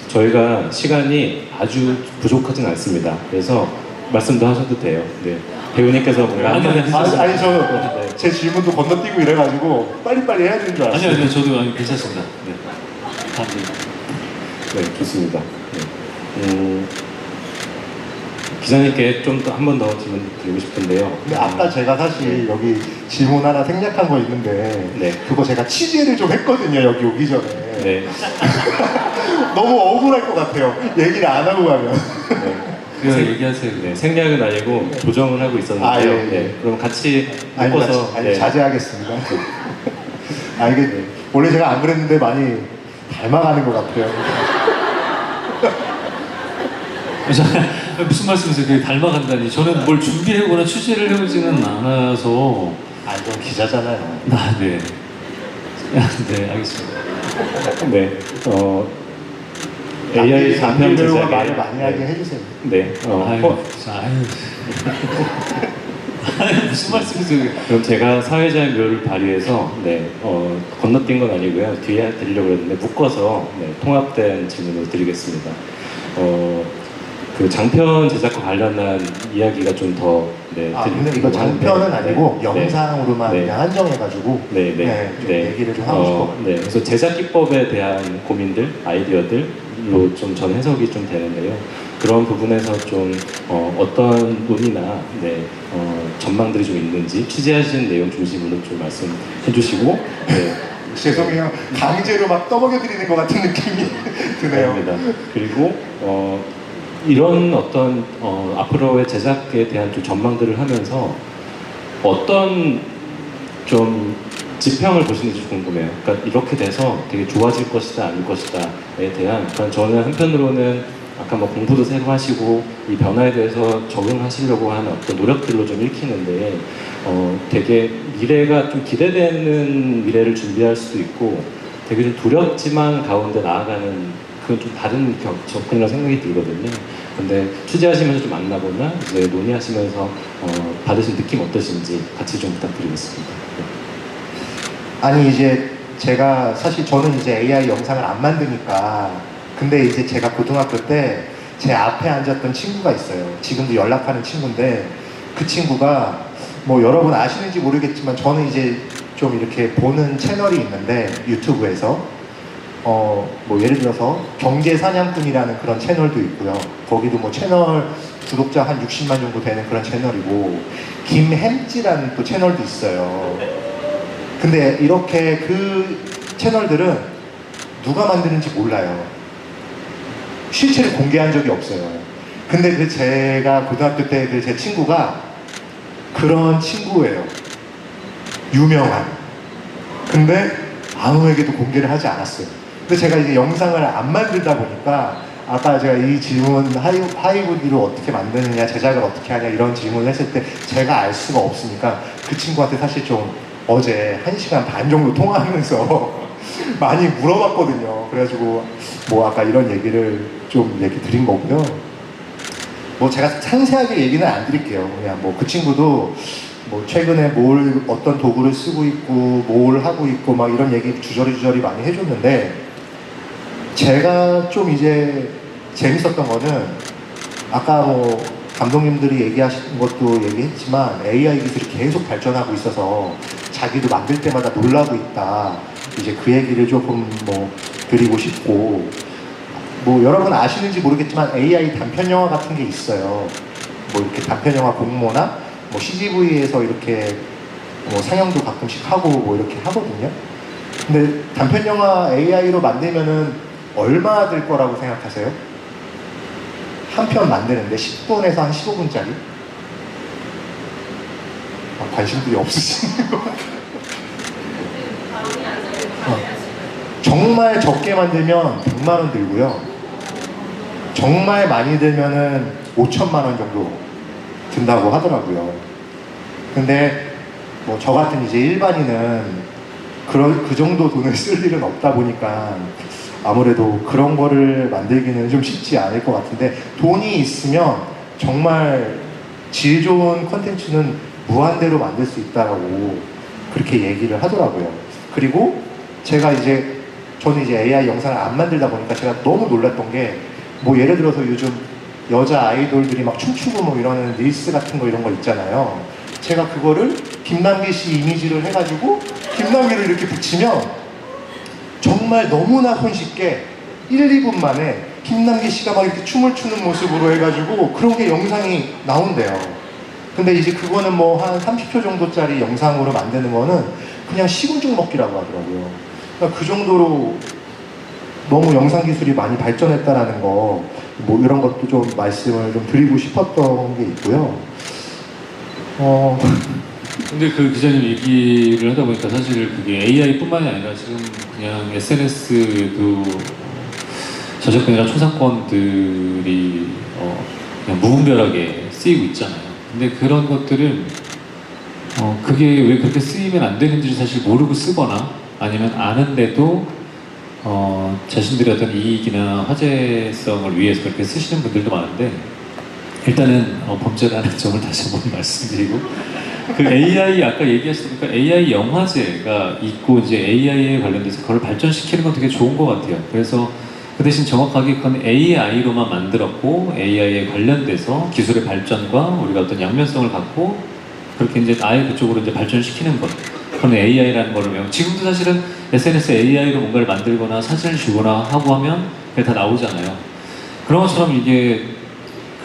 A: 저희가 시간이 아주 부족하진 않습니다. 그래서 말씀도 하셔도 돼요. 네. 배우님께서 뭔가
B: 아니,
A: 한마디
B: 아니,
A: 해주셔서-
C: 아니 저 제 질문도 건너뛰고 이래가지고 빨리빨리 해야 되는 줄 알았어요.
B: 아니요, 저도 괜찮습니다. 네. 다음 질문.
A: 네, 좋습니다. 네. 기자님께 좀 더 한 번 더 질문 드리고 싶은데요.
C: 근데 아까 제가 사실 여기 질문 하나 생략한 거 있는데
A: 네.
C: 그거 제가 취재를 좀 했거든요, 여기 오기 전에.
A: 네.
C: 너무 억울할 것 같아요, 얘기를 안 하고 가면.
A: 네.
B: 그냥 얘기하세요.
A: 네, 생략은 아니고 조정을 하고 있었는데요.
C: 아, 예, 예.
A: 네, 그럼 같이
C: 아니,
A: 묶어서
C: 아니,
A: 네.
C: 자제하겠습니다. 아 이게 원래 제가 안 그랬는데 많이 닮아가는 것 같아요.
B: 무슨 말씀이세요? 그게 닮아간다니. 저는 뭘 준비하거나 취재를 해오지는 않아서.
C: 아 이건 기자잖아요.
B: 아, 네. 네, 알겠습니다.
A: 네. AI 장편
C: 배우가
A: 제작에
C: 말을 많이 하게
A: 네.
C: 해주세요.
A: 네.
B: 아유, 진짜, 아유. 아유, 무슨 말씀이세요?
A: 그럼 제가 사회자의 묘를 발휘해서 건너뛴 건 아니고요. 뒤에 드리려고 했는데 묶어서 통합된 질문을 드리겠습니다. 그 장편 제작과 관련한 이야기가 좀 더
C: 아 근데 이거 장편은 아니고
A: 네.
C: 영상으로만
A: 네.
C: 그냥 한정해가지고 좀 얘기를 좀 하고 싶어요.
A: 네, 그래서 제작 기법에 대한 고민들, 아이디어들로 좀 전 해석이 좀 되는데요. 그런 부분에서 좀 어떤 논의나 전망들이 좀 있는지 취재하신 내용 중심으로 좀 말씀해 주시고 네,
C: 죄송해요. 강제로 막 떠먹여드리는 것 같은 느낌이 드네요.
A: 아닙니다. 그리고 이런 어떤 앞으로의 제작에 대한 좀 전망들을 하면서 어떤 좀 지평을 보시는지 궁금해요. 그러니까 이렇게 돼서 되게 좋아질 것이다, 아닐 것이다에 대한. 그러니까 저는 한편으로는 아까 뭐 공부도 새로 하시고 이 변화에 대해서 적응하시려고 하는 어떤 노력들로 좀 읽히는데 되게 미래가 좀 기대되는 미래를 준비할 수도 있고 되게 좀 두렵지만 가운데 나아가는 그건 좀 다른 접근이라고 생각이 들거든요. 근데 취재하시면서 좀 만나보나 이제 논의하시면서 받으신 느낌 어떠신지 같이 좀 부탁드리겠습니다.
C: 아니 이제 제가 사실 저는 이제 AI 영상을 안 만드니까, 근데 이제 제가 고등학교 때 제 앞에 앉았던 친구가 있어요. 지금도 연락하는 친구인데 그 친구가 뭐 여러분 아시는지 모르겠지만 저는 이제 좀 이렇게 보는 채널이 있는데 유튜브에서 뭐 예를 들어서 경제사냥꾼이라는 그런 채널도 있고요. 거기도 뭐 채널 구독자 한 60만 정도 되는 그런 채널이고, 김햄찌라는 또 채널도 있어요. 근데 이렇게 그 채널들은 누가 만드는지 몰라요. 실체를 공개한 적이 없어요. 근데 그 제가 고등학교 때 그 제 친구가 그런 친구예요. 유명한. 근데 아무에게도 공개를 하지 않았어요. 근데 제가 이제 영상을 안 만들다 보니까 아까 제가 이 질문 하이브리드로 어떻게 만드느냐, 제작을 어떻게 하냐 이런 질문을 했을 때 제가 알 수가 없으니까 그 친구한테 사실 좀 어제 1시간 반 정도 통화하면서 많이 물어봤거든요. 그래가지고 뭐 아까 이런 얘기를 좀 얘기 드린 거고요. 뭐 제가 상세하게 얘기는 안 드릴게요. 그냥 뭐 그 친구도 뭐 최근에 뭘 어떤 도구를 쓰고 있고 뭘 하고 있고 막 이런 얘기 주저리 많이 해줬는데, 제가 좀 이제 재밌었던 거는 아까 뭐 감독님들이 얘기하신 것도 얘기했지만 AI 기술이 계속 발전하고 있어서 자기도 만들 때마다 놀라고 있다. 이제 그 얘기를 조금 뭐 드리고 싶고, 뭐 여러분 아시는지 모르겠지만 AI 단편 영화 같은 게 있어요. 뭐 이렇게 단편 영화 공모나 뭐 CGV에서 이렇게 뭐 상영도 가끔씩 하고 뭐 이렇게 하거든요. 근데 단편 영화 AI로 만들면은 얼마 들 거라고 생각하세요? 한 편 만드는데 10분에서 한 15분짜리? 관심들이 없으시는 것 같아요. 정말 적게 만들면 100만 원 들고요. 정말 많이 들면은 5천만 원 정도 든다고 하더라고요. 근데 뭐 저 같은 이제 일반인은 그 정도 돈을 쓸 일은 없다 보니까 아무래도 그런 거를 만들기는 좀 쉽지 않을 것 같은데, 돈이 있으면 정말 질 좋은 컨텐츠는 무한대로 만들 수 있다라고 그렇게 얘기를 하더라고요. 그리고 저는 이제 AI 영상을 안 만들다 보니까 제가 너무 놀랐던 게, 뭐 예를 들어서 요즘 여자 아이돌들이 막 춤추고 뭐 이러는 릴스 같은 거 이런 거 있잖아요. 제가 그거를 김남기 씨 이미지를 해가지고 김남기를 이렇게 붙이면 정말 너무나 손쉽게 1, 2분 만에 김남기 씨가 막 이렇게 춤을 추는 모습으로 해가지고 그런 게 영상이 나온대요. 근데 이제 그거는 뭐 한 30초 정도짜리 영상으로 만드는 거는 그냥 식은죽 먹기라고 하더라고요. 그러니까 그 정도로 너무 영상 기술이 많이 발전했다라는 거, 뭐 이런 것도 좀 말씀을 좀 드리고 싶었던 게 있고요.
B: 근데 그 기자님 얘기를 하다 보니까 사실 그게 AI뿐만이 아니라 지금 그냥 SNS도 저작권이나 초상권들이 그냥 무분별하게 쓰이고 있잖아요. 근데 그런 것들은 그게 왜 그렇게 쓰이면 안 되는지 사실 모르고 쓰거나 아니면 아는데도 자신들의 어떤 이익이나 화제성을 위해서 그렇게 쓰시는 분들도 많은데, 일단은 범죄라는 점을 다시 한번 말씀드리고, 그 AI 아까 얘기하셨으니까 AI 영화제가 있고 이제 AI에 관련돼서 그걸 발전시키는 건 되게 좋은 것 같아요. 그래서 그 대신 정확하게 그건 AI로만 만들었고 AI에 관련돼서 기술의 발전과 우리가 어떤 양면성을 갖고 그렇게 이제 아예 그쪽으로 이제 발전시키는 것, 그건 AI라는 거를 외우면, 지금도 사실은 SNS AI로 뭔가를 만들거나 사진을 주거나 하고 하면 그게 다 나오잖아요. 그런 것처럼 이게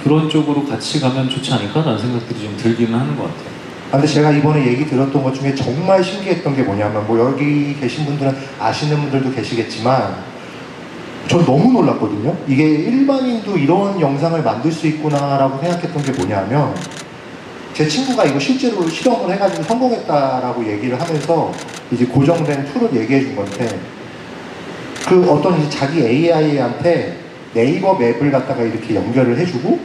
B: 그런 쪽으로 같이 가면 좋지 않을까라는 생각들이 좀 들기는 하는 것 같아요.
C: 근데 제가 이번에 얘기 들었던 것 중에 정말 신기했던 게 뭐냐면, 뭐 여기 계신 분들은 아시는 분들도 계시겠지만 전 너무 놀랐거든요. 이게 일반인도 이런 영상을 만들 수 있구나라고 생각했던 게 뭐냐면, 제 친구가 이거 실제로 실험을 해가지고 성공했다라고 얘기를 하면서 이제 고정된 툴을 얘기해 준 건데, 그 어떤 이제 자기 AI한테 네이버 맵을 갖다가 이렇게 연결을 해주고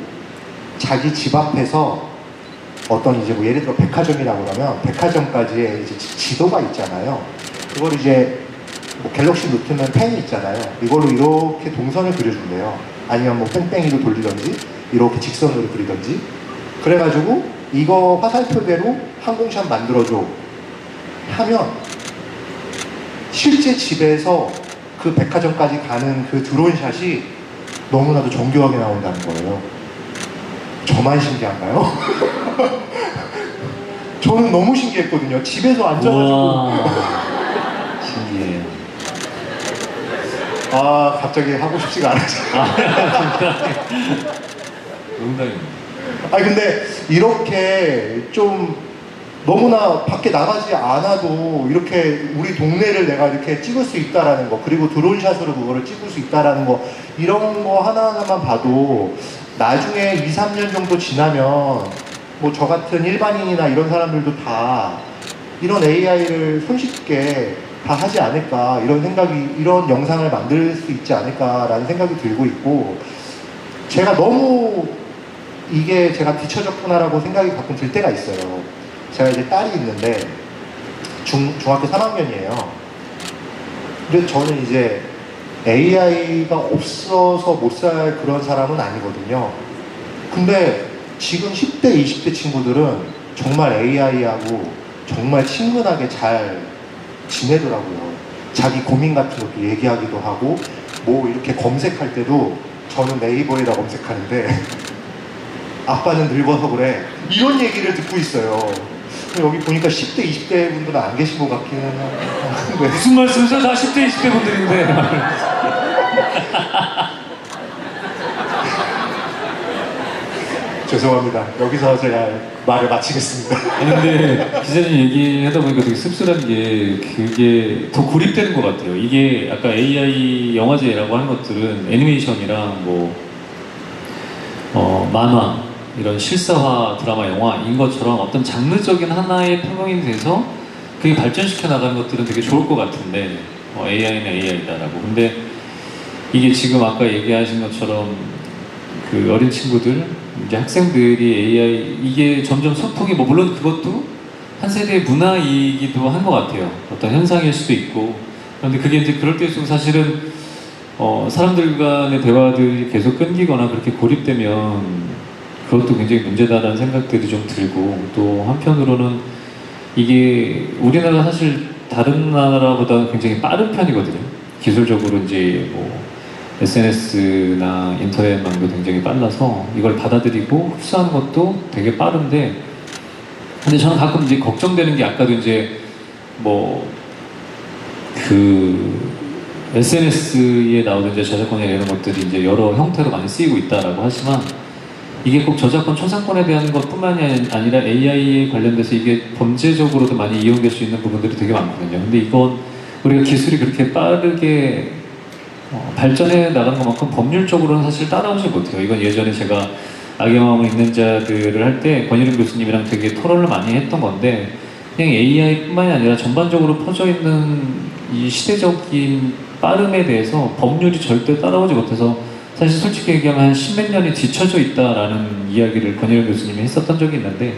C: 자기 집 앞에서 어떤 이제 뭐 예를 들어 백화점이라고 그러면 백화점까지의 이제 지도가 있잖아요. 그걸 이제 뭐 갤럭시 노트면 펜이 있잖아요. 이걸로 이렇게 동선을 그려준대요. 아니면 뭐 뺑뺑이로 돌리던지 이렇게 직선으로 그리던지. 그래가지고 이거 화살표대로 항공샷 만들어줘 하면 실제 집에서 그 백화점까지 가는 그 드론샷이 너무나도 정교하게 나온다는 거예요. 저만 신기한가요? 저는 너무 신기했거든요. 집에서 앉아가지고.
B: 신기해요.
C: 아, 갑자기 하고 싶지가 않아서.
B: 농담입니다.
C: 아니 근데 이렇게 좀 너무나 밖에 나가지 않아도 이렇게 우리 동네를 내가 이렇게 찍을 수 있다라는 거, 그리고 드론샷으로 그거를 찍을 수 있다라는 거, 이런 거 하나하나만 봐도 나중에 2, 3년 정도 지나면 뭐 저 같은 일반인이나 이런 사람들도 다 이런 AI를 손쉽게 다 하지 않을까, 이런 생각이, 이런 영상을 만들 수 있지 않을까라는 생각이 들고 있고, 제가 너무 이게 제가 뒤처졌구나라고 생각이 가끔 들 때가 있어요. 제가 이제 딸이 있는데 중학교 3학년이에요. 근데 저는 이제 AI가 없어서 못 살 그런 사람은 아니거든요. 근데 지금 10대, 20대 친구들은 정말 AI하고 정말 친근하게 잘 지내더라고요. 자기 고민 같은 것도 얘기하기도 하고, 뭐 이렇게 검색할 때도 저는 네이버에다 검색하는데 아빠는 늙어서 그래, 이런 얘기를 듣고 있어요. 여기 보니까 10대, 20대 분들은 안 계신 것 같기는 한데.
B: 무슨 말씀이세요? 다 10대, 20대 분들인데.
C: 죄송합니다. 여기서 제가 말을 마치겠습니다.
B: 아니, 근데 기자님 얘기하다 보니까 되게 씁쓸한 게, 그게 더 고립되는 것 같아요. 이게 아까 AI 영화제라고 하는 것들은 애니메이션이랑 뭐 만화, 이런 실사화 드라마 영화인 것처럼 어떤 장르적인 하나의 평형이 돼서 그게 발전시켜 나가는 것들은 되게 좋을 것 같은데 AI는 AI다라고. 근데 이게 지금 아까 얘기하신 것처럼 그 어린 친구들, 이제 학생들이 AI 이게 점점 소통이 뭐 물론 그것도 한 세대의 문화이기도 한 것 같아요. 어떤 현상일 수도 있고. 그런데 그게 이제 그럴 때일수록 사실은 사람들 간의 대화들이 계속 끊기거나 그렇게 고립되면 그것도 굉장히 문제다라는 생각들이 좀 들고, 또 한편으로는 이게 우리나라가 사실 다른 나라보다 굉장히 빠른 편이거든요. 기술적으로 이제 뭐 SNS나 인터넷망도 굉장히 빨라서 이걸 받아들이고 흡수하는 것도 되게 빠른데, 근데 저는 가끔 이제 걱정되는 게, 아까도 이제 뭐 그 SNS에 나오는 이제 저작권이나 이런 것들이 이제 여러 형태로 많이 쓰이고 있다라고 하지만, 이게 꼭 저작권, 초상권에 대한 것뿐만이 아니라 AI에 관련돼서 이게 범죄적으로도 많이 이용될 수 있는 부분들이 되게 많거든요. 근데 이건 우리가 기술이 그렇게 빠르게 발전해 나가는 것만큼 법률적으로는 사실 따라오지 못해요. 이건 예전에 제가 악의 마음을 읽는 자들을 할 때 권일은 교수님이랑 되게 토론을 많이 했던 건데, 그냥 AI뿐만이 아니라 전반적으로 퍼져 있는 이 시대적인 빠름에 대해서 법률이 절대 따라오지 못해서 사실 솔직히 얘기하면 한 십몇 년이 뒤쳐져 있다라는 이야기를 권일은 교수님이 했었던 적이 있는데,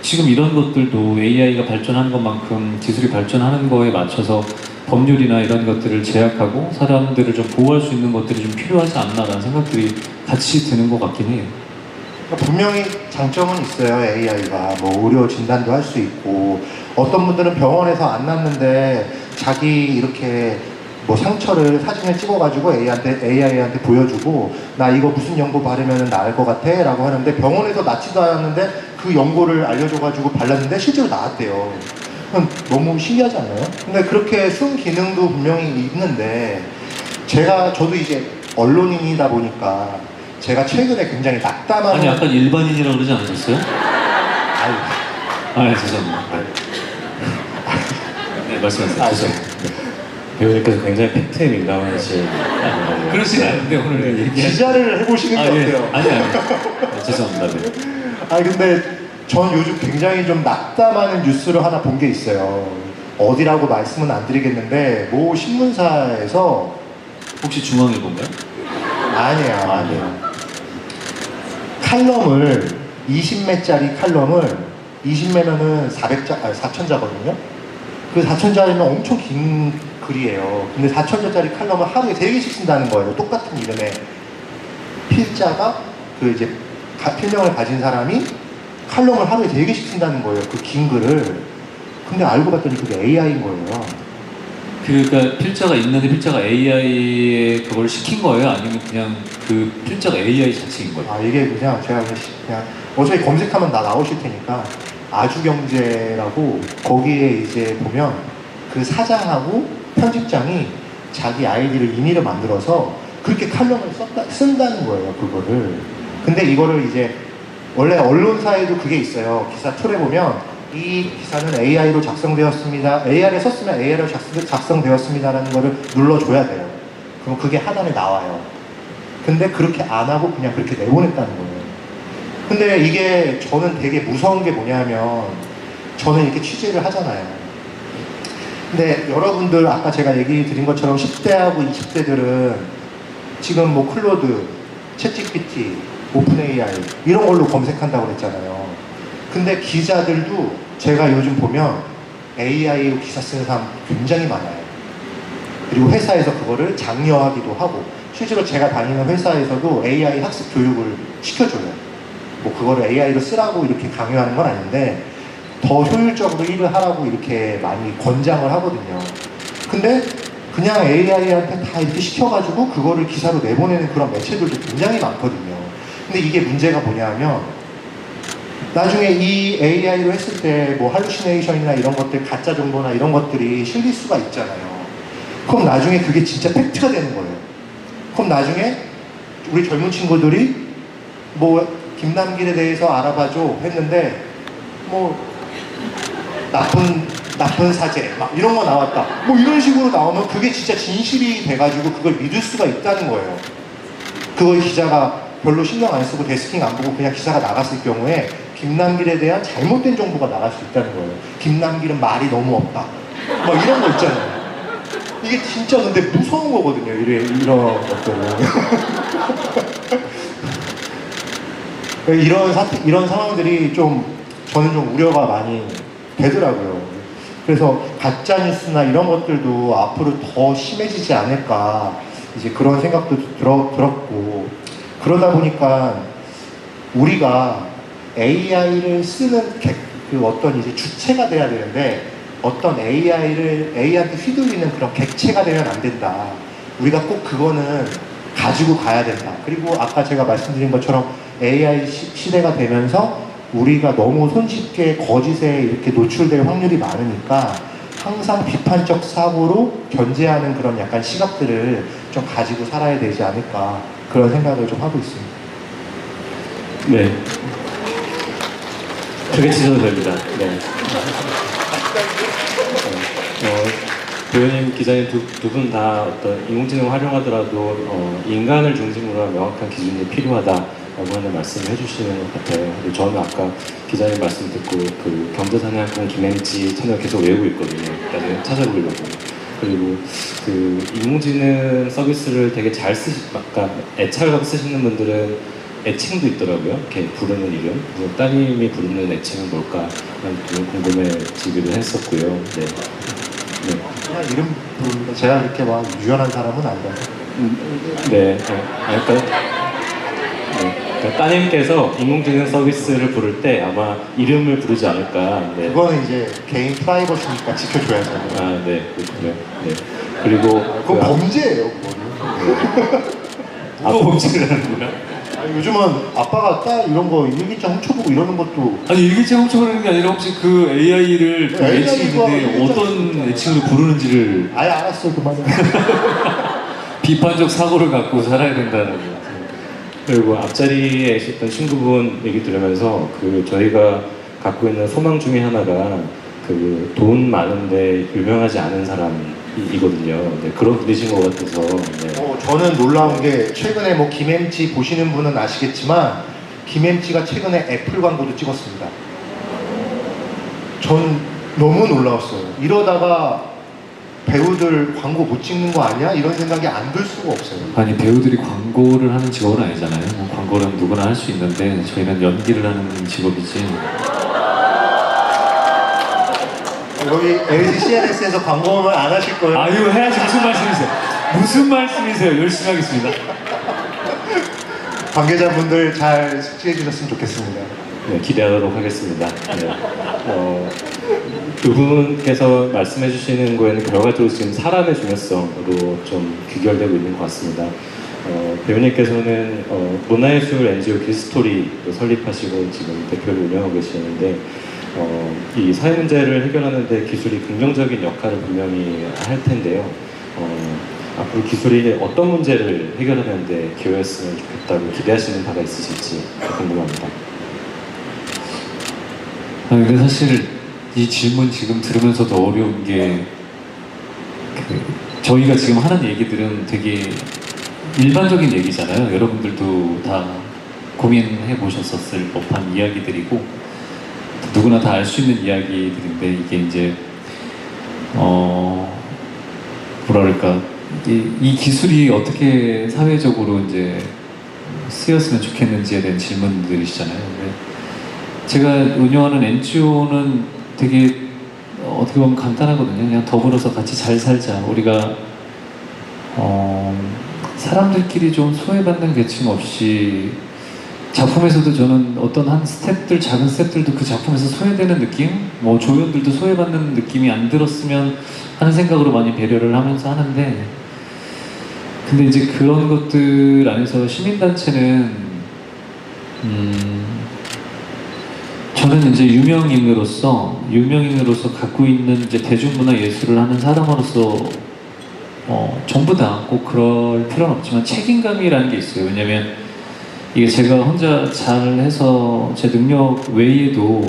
B: 지금 이런 것들도 AI가 발전하는 것만큼 기술이 발전하는 거에 맞춰서 법률이나 이런 것들을 제약하고 사람들을 좀 보호할 수 있는 것들이 좀 필요하지 않나라는 생각들이 같이 드는 것 같긴 해요.
C: 분명히 장점은 있어요. AI가 뭐 의료 진단도 할 수 있고, 어떤 분들은 병원에서 안 났는데 자기 이렇게 뭐 상처를 사진을 찍어가지고 AI한테 보여주고, 나 이거 무슨 연고 바르면 나을 것 같아 라고 하는데, 병원에서 낫지도 않았는데 그 연고를 알려줘가지고 발랐는데 실제로 나았대요. 그럼 너무 신기하지 않나요? 근데 그렇게 순기능도 분명히 있는데, 저도 이제 언론인이다 보니까 제가 최근에 굉장히 낙담하는,
B: 아니 약간 일반인이라고 그러지 않으셨어요?
C: 아유,
B: 아, 죄송합니다. 네, 말씀하세요. 죄송합니다.
A: 배우님께서 굉장히 팩트에 민감하신
B: 그러진 않은데 오늘 얘기하시
C: 기자를 해보시는 게 어때요?
B: 아니 죄송합니다. 네.
C: 근데 전 요즘 굉장히 좀 낙담하는 뉴스를 하나 본 게 있어요. 어디라고 말씀은 안 드리겠는데 모 신문사에서,
B: 혹시 중앙일보인가요?
C: 아니에요. 칼럼을 20매짜리 칼럼을 20매면은 4,000자거든요. 그 4,000자리면 엄청 긴 글이에요. 근데 4,000자짜리 칼럼을 하루에 3개씩 쓴다는 거예요. 똑같은 이름의 필자가, 그 이제 필명을 가진 사람이 칼럼을 하루에 3개씩 쓴다는 거예요. 그 긴 글을. 근데 알고 봤더니 그게 AI인 거예요.
B: 그러니까 필자가 있는데 필자가 AI에 그걸 시킨 거예요? 아니면 그냥 그 필자가 AI 자체인 거예요?
C: 이게 그냥 제가 그냥 어차피 검색하면 나오실 테니까, 아주경제라고, 거기에 이제 보면 그 사장하고 편집장이 자기 아이디를 임의로 만들어서 그렇게 칼럼을 쓴다는 거예요, 그거를. 근데 이거를 이제 원래 언론사에도 그게 있어요. 기사 툴에 보면 이 기사는 AI로 작성되었습니다. AI를 썼으면 AI로 작성되었습니다라는 거를 눌러줘야 돼요. 그럼 그게 하단에 나와요. 근데 그렇게 안 하고 그냥 그렇게 내보냈다는 거예요. 근데 이게 저는 되게 무서운 게 뭐냐면, 저는 이렇게 취재를 하잖아요. 근데 여러분들 아까 제가 얘기 드린 것처럼 10대하고 20대들은 지금 뭐 클로드, 챗GPT, 오픈AI 이런 걸로 검색한다고 그랬잖아요. 근데 기자들도 제가 요즘 보면 AI로 기사 쓰는 사람 굉장히 많아요. 그리고 회사에서 그거를 장려하기도 하고, 실제로 제가 다니는 회사에서도 AI 학습 교육을 시켜줘요. 뭐 그거를 AI로 쓰라고 이렇게 강요하는 건 아닌데, 더 효율적으로 일을 하라고 이렇게 많이 권장을 하거든요. 근데 그냥 AI한테 다 이렇게 시켜가지고 그거를 기사로 내보내는 그런 매체들도 굉장히 많거든요. 근데 이게 문제가 뭐냐면, 나중에 이 AI로 했을 때 뭐 할루시네이션이나 이런 것들, 가짜 정보나 이런 것들이 실릴 수가 있잖아요. 그럼 나중에 그게 진짜 팩트가 되는 거예요. 그럼 나중에 우리 젊은 친구들이 뭐 김남길에 대해서 알아봐줘 했는데, 뭐 나쁜 사제 막 이런 거 나왔다, 뭐 이런 식으로 나오면 그게 진짜 진실이 돼가지고 그걸 믿을 수가 있다는 거예요. 그걸 기자가 별로 신경 안 쓰고 데스킹 안 보고 그냥 기사가 나갔을 경우에 김남길에 대한 잘못된 정보가 나갈 수 있다는 거예요. 김남길은 말이 너무 없다. 막 이런 거 있잖아요. 이게 진짜 근데 무서운 거거든요. 이런 것들은. 이런 상황들이 좀 저는 좀 우려가 많이 되더라고요. 그래서 가짜뉴스나 이런 것들도 앞으로 더 심해지지 않을까 이제 그런 생각도 들었고, 그러다 보니까 우리가 AI를 쓰는 그 어떤 이제 주체가 돼야 되는데 어떤 AI한테 휘둘리는 그런 객체가 되면 안 된다. 우리가 꼭 그거는 가지고 가야 된다. 그리고 아까 제가 말씀드린 것처럼 AI 시대가 되면서 우리가 너무 손쉽게 거짓에 이렇게 노출될 확률이 많으니까 항상 비판적 사고로 견제하는 그런 약간 시각들을 좀 가지고 살아야 되지 않을까, 그런 생각을 좀 하고 있습니다.
A: 네. 크게 치셔도 됩니다. 네. 도현님, 기자님 두 분 다 어떤 인공지능을 활용하더라도 인간을 중심으로 한 명확한 기준이 필요하다라고 하는 말씀을 해주시는 것 같아요. 그리고 저는 아까 기자님 말씀 듣고 그 경제사냥꾼 김행지 채널 계속 외우고 있거든요. 나중에 찾아보려고. 그리고 그 인공지능 서비스를 되게 잘 그러니까 애착을 갖고 쓰시는 분들은 애칭도 있더라고요. 이렇게 부르는 이름. 그래서 따님이 부르는 애칭은 뭘까? 좀 궁금해지기도 했었고요. 네. 네.
C: 그냥 이름 부릅니다. 제가 이렇게 막 유연한 사람은 아니라서.
A: 네. 그러니까 따님께서 인공지능 서비스를 부를 때 아마 이름을 부르지 않을까. 네.
C: 그거는 이제 개인 프라이버시니까 지켜줘야죠.
A: 아, 네. 그렇군요. 네. 그리고
C: 그건 범죄예요, 그거는.
D: 누가 범죄를 하는구나.
C: 아니, 요즘은 아빠가 딸 이런 거 일기장 훔쳐보고 이러는 것도
D: 아니 일기장 훔쳐보는 게 아니라 혹시 그 AI를 그
C: AI 가
D: 애칭인데
C: 일기장
D: 어떤 애칭으로 부르는지를
C: 아예 알았어 그만해.
B: 비판적 사고를 갖고 살아야 된다는 거.
A: 그리고 앞자리에 있었던 친구분 얘기 들으면서 그 저희가 갖고 있는 소망 중에 하나가 그 돈 많은데 유명하지 않은 사람이거든요. 네, 그런 분이신 것 같아서. 네.
C: 저는 놀라운 게 최근에 뭐 김햄치 보시는 분은 아시겠지만 김햄치가 최근에 애플 광고도 찍었습니다. 전 너무 놀라웠어요. 이러다가 배우들 광고 못 찍는 거 아니야? 이런 생각이 안 들 수가 없어요.
B: 아니 배우들이 광고를 하는 직업은 아니잖아요. 뭐 광고는 누구나 할 수 있는데 저희는 연기를 하는 직업이지.
C: 여기 LG CNS에서 광고만 안 하실 거예요?
D: 아유 해야지. 무슨 말씀이세요? 무슨 말씀이세요? 열심히 하겠습니다.
C: 관계자분들 잘 숙지해 주셨으면 좋겠습니다.
A: 네, 기대하도록 하겠습니다. 네. 두 분께서 말씀해 주시는 거에는 결과적으로 지금 사람의 중요성으로 좀 귀결되고 있는 것 같습니다. 배우님께서는 문화예술 NGO 기스토리도 설립하시고 지금 대표를 운영하고 계시는데 이 사회 문제를 해결하는 데 기술이 긍정적인 역할을 분명히 할 텐데요. 앞으로 기술이 어떤 문제를 해결하는 데 기여했으면 좋겠다고 기대하시는 바가 있으실지 궁금합니다.
B: 근데 사실 이 질문 지금 들으면서도 어려운 게 저희가 지금 하는 얘기들은 되게 일반적인 얘기잖아요. 여러분들도 다 고민해 보셨었을 법한 이야기들이고 누구나 다 알 수 있는 이야기들인데 이게 이제 뭐랄까 이 기술이 어떻게 사회적으로 이제 쓰였으면 좋겠는지에 대한 질문들이시잖아요. 근데 제가 운영하는 NGO는 되게 어떻게 보면 간단하거든요. 그냥 더불어서 같이 잘 살자. 우리가 사람들끼리 좀 소외받는 계층 없이 작품에서도 저는 어떤 한 스텝들, 작은 스텝들도 그 작품에서 소외되는 느낌? 뭐 조연들도 소외받는 느낌이 안 들었으면 하는 생각으로 많이 배려를 하면서 하는데 근데 이제 그런 것들 안에서 시민단체는 저는 이제 유명인으로서 갖고 있는 이제 대중문화 예술을 하는 사람으로서 전부 다 꼭 그럴 필요는 없지만 책임감이라는 게 있어요. 왜냐면 이게 제가 혼자 잘해서 제 능력 외에도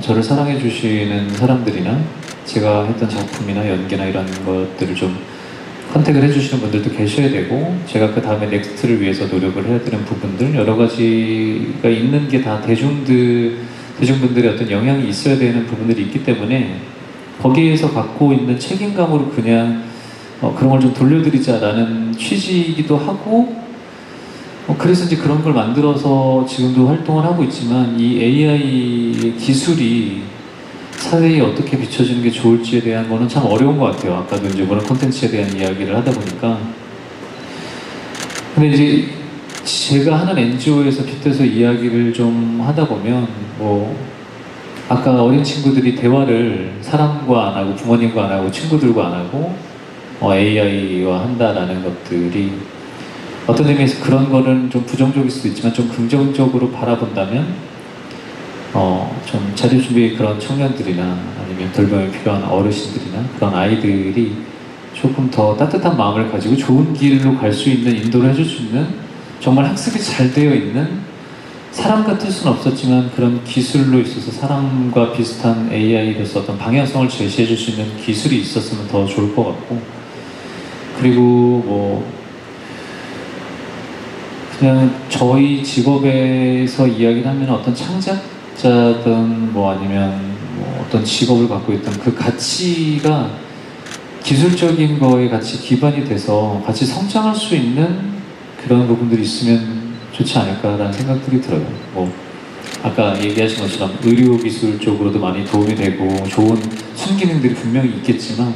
B: 저를 사랑해 주시는 사람들이나 제가 했던 작품이나 연기나 이런 것들을 좀 컨택을 해주시는 분들도 계셔야 되고 제가 그 다음에 넥스트를 위해서 노력을 해야 되는 부분들 여러 가지가 있는 게 다 대중분들의 어떤 영향이 있어야 되는 부분들이 있기 때문에 거기에서 갖고 있는 책임감으로 그냥 그런 걸 좀 돌려드리자라는 취지이기도 하고 그래서 이제 그런 걸 만들어서 지금도 활동을 하고 있지만 이 AI 기술이 사회에 어떻게 비춰지는 게 좋을지에 대한 거는 참 어려운 것 같아요. 아까도 이제 문화 콘텐츠에 대한 이야기를 하다 보니까. 근데 이제 제가 하는 NGO에서 빗대서 이야기를 좀 하다 보면 뭐 아까 어린 친구들이 대화를 사람과 안 하고 부모님과 안 하고 친구들과 안 하고 AI와 한다라는 것들이 어떤 의미에서 그런 거는 좀 부정적일 수도 있지만 좀 긍정적으로 바라본다면 좀 자립 준비 그런 청년들이나 아니면 돌봄이 필요한 어르신들이나 그런 아이들이 조금 더 따뜻한 마음을 가지고 좋은 길로 갈 수 있는 인도를 해줄 수 있는 정말 학습이 잘 되어 있는 사람 같을 수는 없었지만 그런 기술로 있어서 사람과 비슷한 AI로서 어떤 방향성을 제시해 줄 수 있는 기술이 있었으면 더 좋을 것 같고 그리고 뭐 그냥 저희 직업에서 이야기를 하면 어떤 창작자든 뭐 아니면 뭐 어떤 직업을 갖고 있던 그 가치가 기술적인 거에 같이 기반이 돼서 같이 성장할 수 있는 그런 부분들이 있으면 좋지 않을까라는 생각들이 들어요. 뭐 아까 얘기하신 것처럼 의료기술 쪽으로도 많이 도움이 되고 좋은 순기능들이 분명히 있겠지만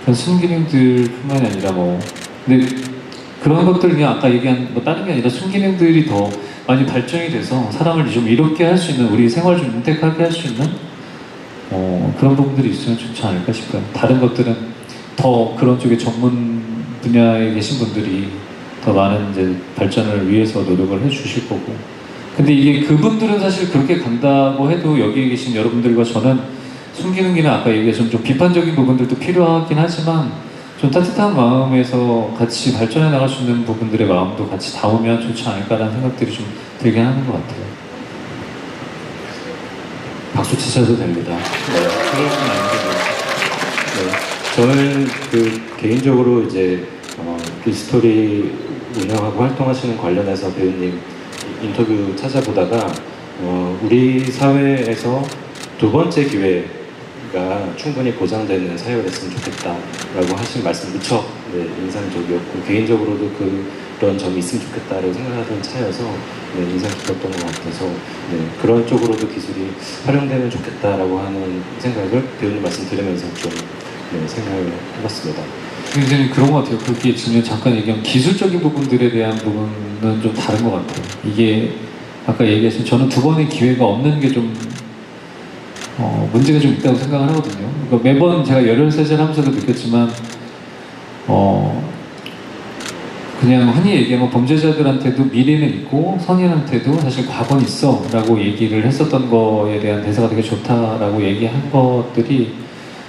B: 그런 순기능들뿐만이 아니라 뭐 근데 그런 것들 그냥 아까 얘기한 뭐 다른 게 아니라 순기능들이 더 많이 발전이 돼서 사람을 좀 이롭게 할 수 있는 우리 생활 좀 윤택하게 할 수 있는 그런 부분들이 있으면 좋지 않을까 싶어요. 다른 것들은 더 그런 쪽에 전문 분야에 계신 분들이 더 많은 이제 발전을 위해서 노력을 해주실 거고. 근데 이게 그분들은 사실 그렇게 간다고 해도 여기에 계신 여러분들과 저는 순기능이나 아까 얘기하신 좀 비판적인 부분들도 필요하긴 하지만 좀 따뜻한 마음에서 같이 발전해 나갈 수 있는 부분들의 마음도 같이 담으면 좋지 않을까라는 생각들이 좀 들긴 하는 것 같아요.
A: 박수 치셔도 됩니다. 저는 그 개인적으로 이제 빅스토리 운영하고 활동하시는 관련해서 배우님 인터뷰 찾아보다가 우리 사회에서 두 번째 기회가 충분히 보장되는 사회가 됐으면 좋겠다라고 하신 말씀 무척 인상적이었고 개인적으로도 그런 점이 있으면 좋겠다라고 생각하던 차여서 인상 깊었던 것 같아서 그런 쪽으로도 기술이 활용되면 좋겠다라고 하는 생각을 배우님 말씀 들으면서 좀 생각을 해봤습니다.
B: 굉장히 그런 것 같아요. 그렇게 지금 잠깐 얘기한 기술적인 부분들에 대한 부분은 좀 다른 것 같아요. 이게 아까 얘기하신 저는 두 번의 기회가 없는 게 좀 문제가 좀 있다고 생각을 하거든요. 그러니까 매번 제가 18살 하면서도 느꼈지만 그냥 흔히 얘기하면 범죄자들한테도 미래는 있고 선인한테도 사실 과거는 있어 라고 얘기를 했었던 거에 대한 대사가 되게 좋다라고 얘기한 것들이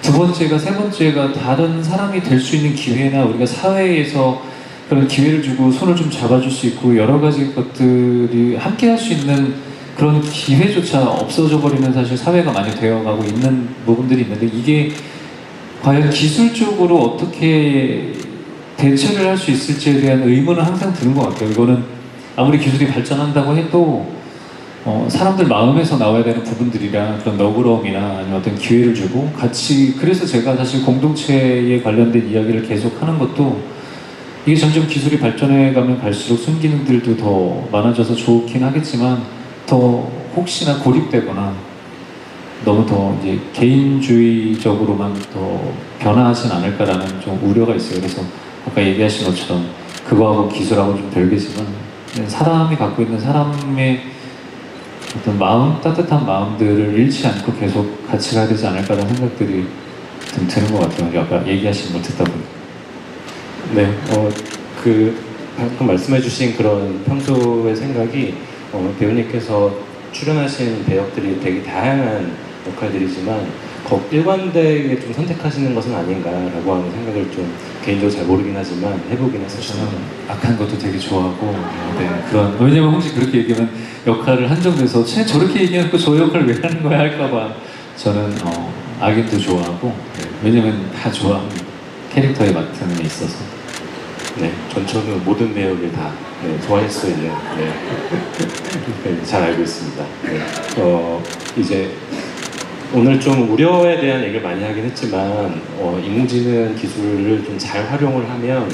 B: 두 번째가 세 번째가 다른 사람이 될 수 있는 기회나 우리가 사회에서 그런 기회를 주고 손을 좀 잡아줄 수 있고 여러 가지 것들이 함께 할 수 있는 그런 기회조차 없어져 버리는 사실 사회가 많이 되어가고 있는 부분들이 있는데 이게 과연 기술적으로 어떻게 대처를 할 수 있을지에 대한 의문은 항상 드는 것 같아요. 이거는 아무리 기술이 발전한다고 해도 사람들 마음에서 나와야 되는 부분들이랑 그런 너그러움이나 아니면 어떤 기회를 주고 같이 그래서 제가 사실 공동체에 관련된 이야기를 계속 하는 것도 이게 점점 기술이 발전해 가면 갈수록 순기능들도 더 많아져서 좋긴 하겠지만 더 혹시나 고립되거나 너무 더 이제 개인주의적으로만 더 변화하진 않을까라는 좀 우려가 있어요. 그래서 아까 얘기하신 것처럼 그거하고 기술하고 좀 별개지만 사람이 갖고 있는 사람의 어떤 마음, 따뜻한 마음들을 잃지 않고 계속 같이 가야 되지 않을까라는 생각들이 좀 드는 것 같아요. 아까 얘기하신 걸 듣다 보니까.
A: 네, 방금 말씀해주신 그런 평소의 생각이 배우님께서 출연하신 배역들이 되게 다양한 역할들이지만 일관되게 좀 선택하시는 것은 아닌가라고 하는 생각을 좀 개인적으로 잘 모르긴 하지만 해보긴 했었어요.
B: 저는 악한 것도 되게 좋아하고 그런 왜냐면 혹시 그렇게 얘기하면 역할을 한정돼서 쟤 저렇게 얘기하고 저 역할을 왜 하는 거야 할까봐 저는 악인도 좋아하고 왜냐면 다 좋아합니다. 캐릭터에 맡은 게 있어서
A: 네, 전천후 모든 배역을 다 소화할 수 있는 잘 알고 있습니다. 네. 이제 오늘 좀 우려에 대한 얘기를 많이 하긴 했지만 인공지능 기술을 좀 잘 활용을 하면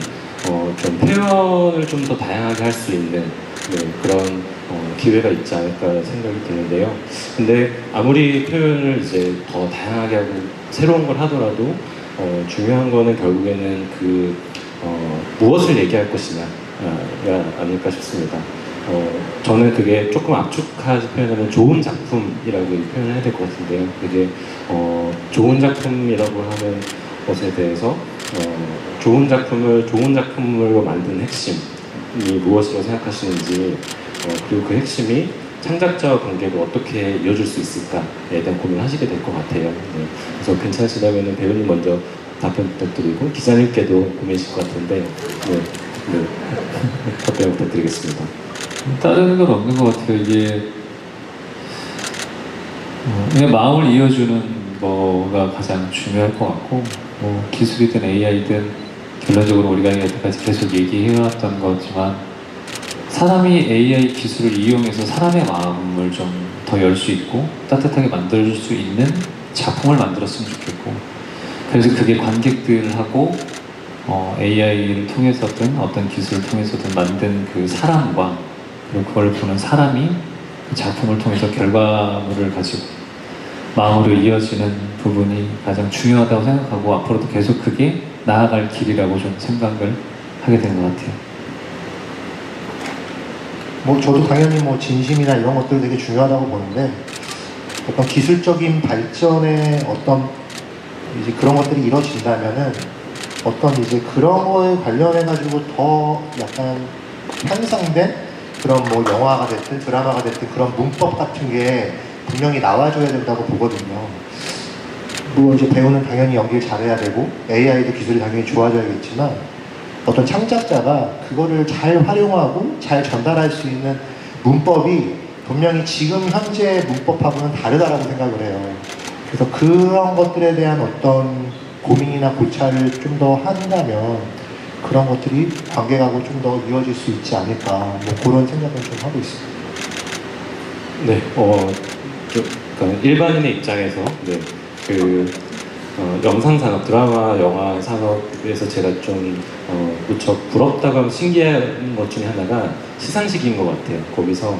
A: 좀 표현을 좀 더 다양하게 할 수 있는 그런 기회가 있지 않을까 생각이 드는데요. 근데 아무리 표현을 이제 더 다양하게 하고 새로운 걸 하더라도 중요한 거는 결국에는 무엇을 얘기할 것이냐가 아닐까 싶습니다. 저는 그게 조금 압축해서 표현하면 좋은 작품이라고 표현을 해야 될 것 같은데요. 그게 좋은 작품이라고 하는 것에 대해서 좋은 작품으로 만든 핵심이 무엇이라고 생각하시는지 그리고 그 핵심이 창작자와 관계를 어떻게 이어줄 수 있을까에 대한 고민을 하시게 될 것 같아요. 네. 그래서 괜찮으시다면 배우님 먼저 답변 부탁드리고 기자님께도 고민이실 것 같은데 답변 부탁드리겠습니다.
B: 따르는 건 없는 것 같아요. 이게 그냥 마음을 이어주는 거가 가장 중요할 것 같고 기술이든 AI든 결론적으로 우리가 여태까지 계속 얘기해왔던 거지만 사람이 AI 기술을 이용해서 사람의 마음을 좀 더 열 수 있고 따뜻하게 만들어줄 수 있는 작품을 만들었으면 좋겠고 그래서 그게 관객들하고 AI를 통해서든 어떤 기술을 통해서든 만든 그 사람과 그리고 그걸 보는 사람이 그 작품을 통해서 결과물을 가지고 마음으로 이어지는 부분이 가장 중요하다고 생각하고 앞으로도 계속 그게 나아갈 길이라고 좀 생각을 하게 된 것 같아요.
C: 저도 당연히 진심이나 이런 것들 되게 중요하다고 보는데 어떤 기술적인 발전의 어떤 이제 그런 것들이 이루어진다면은 어떤 이제 그런 거에 관련해 가지고 더 약간 향상된 그런 영화가 됐든 드라마가 됐든 그런 문법 같은 게 분명히 나와줘야 된다고 보거든요. 물론 이제 배우는 당연히 연기를 잘해야 되고 AI도 기술이 당연히 좋아져야겠지만 어떤 창작자가 그거를 잘 활용하고 잘 전달할 수 있는 문법이 분명히 지금 현재 문법하고는 다르다라고 생각을 해요. 그래서 그런 것들에 대한 어떤 고민이나 고찰을 좀 더 한다면 그런 것들이 관객하고 좀 더 이어질 수 있지 않을까 그런 생각을 좀 하고 있습니다.
A: 네, 그러니까 일반인의 입장에서 영상 산업, 드라마, 영화 산업에서 제가 좀 무척 부럽다고 하면 신기한 것 중에 하나가 시상식인 것 같아요. 거기서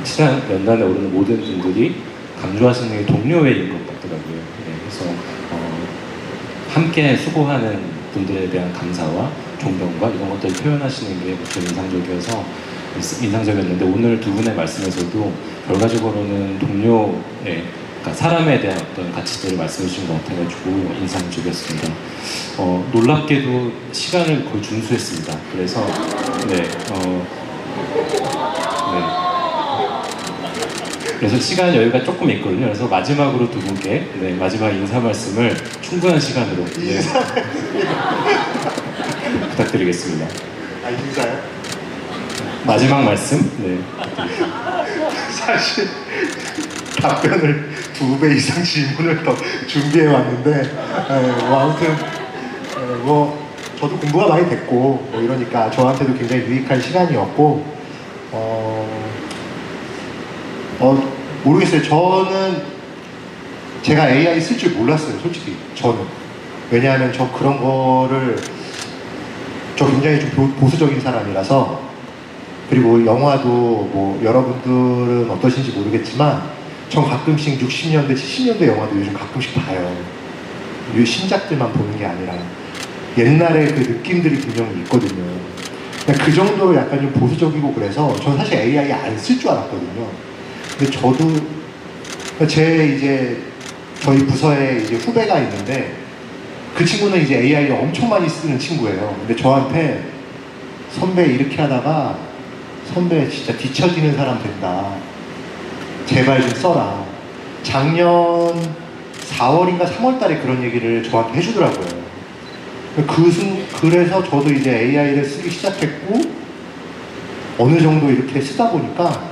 A: 시간 연단에 오르는 모든 분들이 강조하시는 게 동료회인 것 같더라고요. 네, 그래서 함께 수고하는 분들에 대한 감사와 존경과 이런 것들을 표현하시는 게 좀 인상적이었는데 오늘 두 분의 말씀에서도 결과적으로는 그러니까 사람에 대한 어떤 가치들을 말씀해 주신 것 같아가지고 인상적이었습니다. 놀랍게도 시간을 거의 준수했습니다. 그래서 그래서 시간 여유가 조금 있거든요. 그래서 마지막으로 두 분께 마지막 인사 말씀을 충분한 시간으로 부탁드리겠습니다.
C: 인사요?
A: 마지막 말씀?
C: 사실 답변을 2배 이상 질문을 더 준비해 왔는데 아무튼 저도 공부가 많이 됐고 이러니까 저한테도 굉장히 유익한 시간이었고 모르겠어요. 저는 제가 AI 쓸 줄 몰랐어요. 솔직히 저는 왜냐하면 저 그런 거를 굉장히 좀 보수적인 사람이라서 그리고 영화도 여러분들은 어떠신지 모르겠지만 전 가끔씩 60년대, 70년대 영화도 요즘 가끔씩 봐요. 신작들만 보는 게 아니라 옛날에 그 느낌들이 분명히 있거든요. 그 정도로 약간 좀 보수적이고 그래서 저는 사실 AI 안 쓸 줄 알았거든요. 근데 저도 저희 부서에 이제 후배가 있는데 그 친구는 이제 AI를 엄청 많이 쓰는 친구예요. 근데 저한테 선배 이렇게 하다가 선배 진짜 뒤처지는 사람 된다. 제발 좀 써라. 작년 4월인가 3월 달에 그런 얘기를 저한테 해주더라고요. 그래서 저도 이제 AI를 쓰기 시작했고 어느 정도 이렇게 쓰다 보니까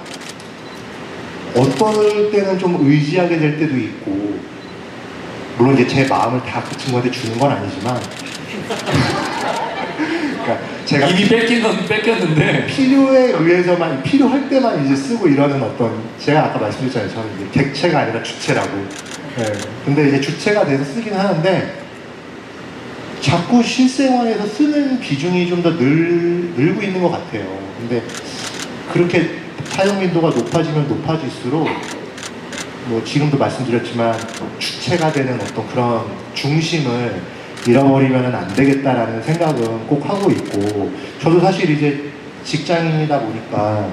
C: 어떨 때는 좀 의지하게 될 때도 있고 물론 이제 제 마음을 다 그 친구한테 주는 건 아니지만 그러니까 제가
B: 이미 뺏긴 건 뺏겼는데
C: 필요에 의해서만 필요할 때만 이제 쓰고 이러는 어떤 제가 아까 말씀드렸잖아요. 저는 이제 객체가 아니라 주체라고. 예. 근데 이제 주체가 돼서 쓰긴 하는데 자꾸 실생활에서 쓰는 비중이 좀 더 늘고 있는 것 같아요. 근데 그렇게 사용 빈도가 높아지면 높아질수록 뭐 지금도 말씀드렸지만 주체가 되는 어떤 그런 중심을 잃어버리면 안 되겠다라는 생각은 꼭 하고 있고, 저도 사실 이제 직장인이다 보니까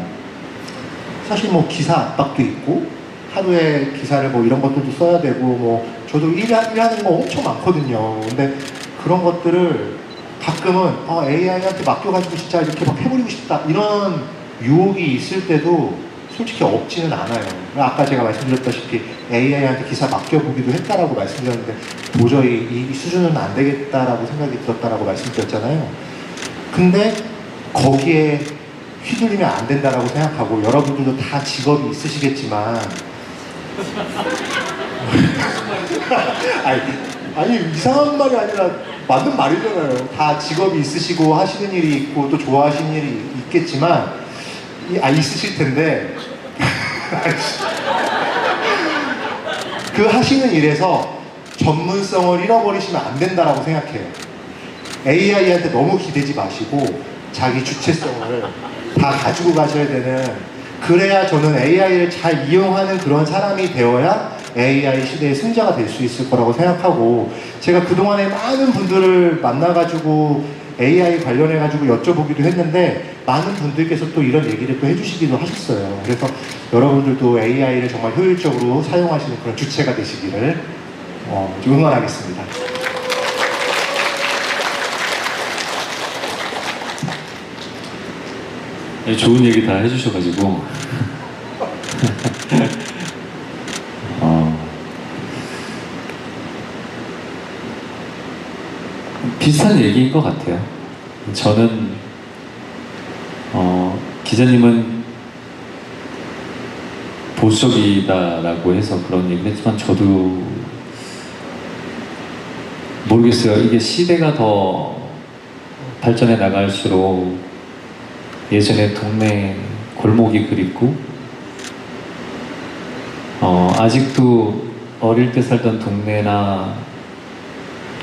C: 사실 뭐 기사 압박도 있고 하루에 기사를 뭐 이런 것들도 써야 되고 뭐 저도 일하는 거 엄청 많거든요. 근데 그런 것들을 가끔은 AI한테 맡겨가지고 진짜 이렇게 막 해버리고 싶다 이런 유혹이 있을 때도 솔직히 없지는 않아요. 아까 제가 말씀드렸다시피 AI한테 기사 맡겨보기도 했다라고 말씀드렸는데 도저히 이 수준은 안 되겠다라고 생각이 들었다라고 말씀드렸잖아요. 근데 거기에 휘둘리면 안 된다라고 생각하고, 여러분들도 다 직업이 있으시겠지만 아니 이상한 말이 아니라 맞는 말이잖아요. 다 직업이 있으시고 하시는 일이 있고 또 좋아하시는 일이 있겠지만 있으실 텐데 그 하시는 일에서 전문성을 잃어버리시면 안 된다라고 생각해요. AI한테 너무 기대지 마시고 자기 주체성을 다 가지고 가셔야 되는, 그래야 저는 AI를 잘 이용하는 그런 사람이 되어야 AI 시대의 승자가 될 수 있을 거라고 생각하고, 제가 그동안에 많은 분들을 만나가지고 AI 관련해가지고 여쭤보기도 했는데 많은 분들께서 또 이런 얘기를 또 해주시기도 하셨어요. 그래서 여러분들도 AI를 정말 효율적으로 사용하시는 그런 주체가 되시기를 좀 응원하겠습니다.
B: 좋은 얘기 다 해주셔가지고 비슷한 얘기인 것 같아요. 저는 기자님은 보수적이다라고 해서 그런 얘기를 했지만 저도 모르겠어요. 이게 시대가 더 발전해 나갈수록 예전에 동네 골목이 그립고 아직도 어릴 때 살던 동네나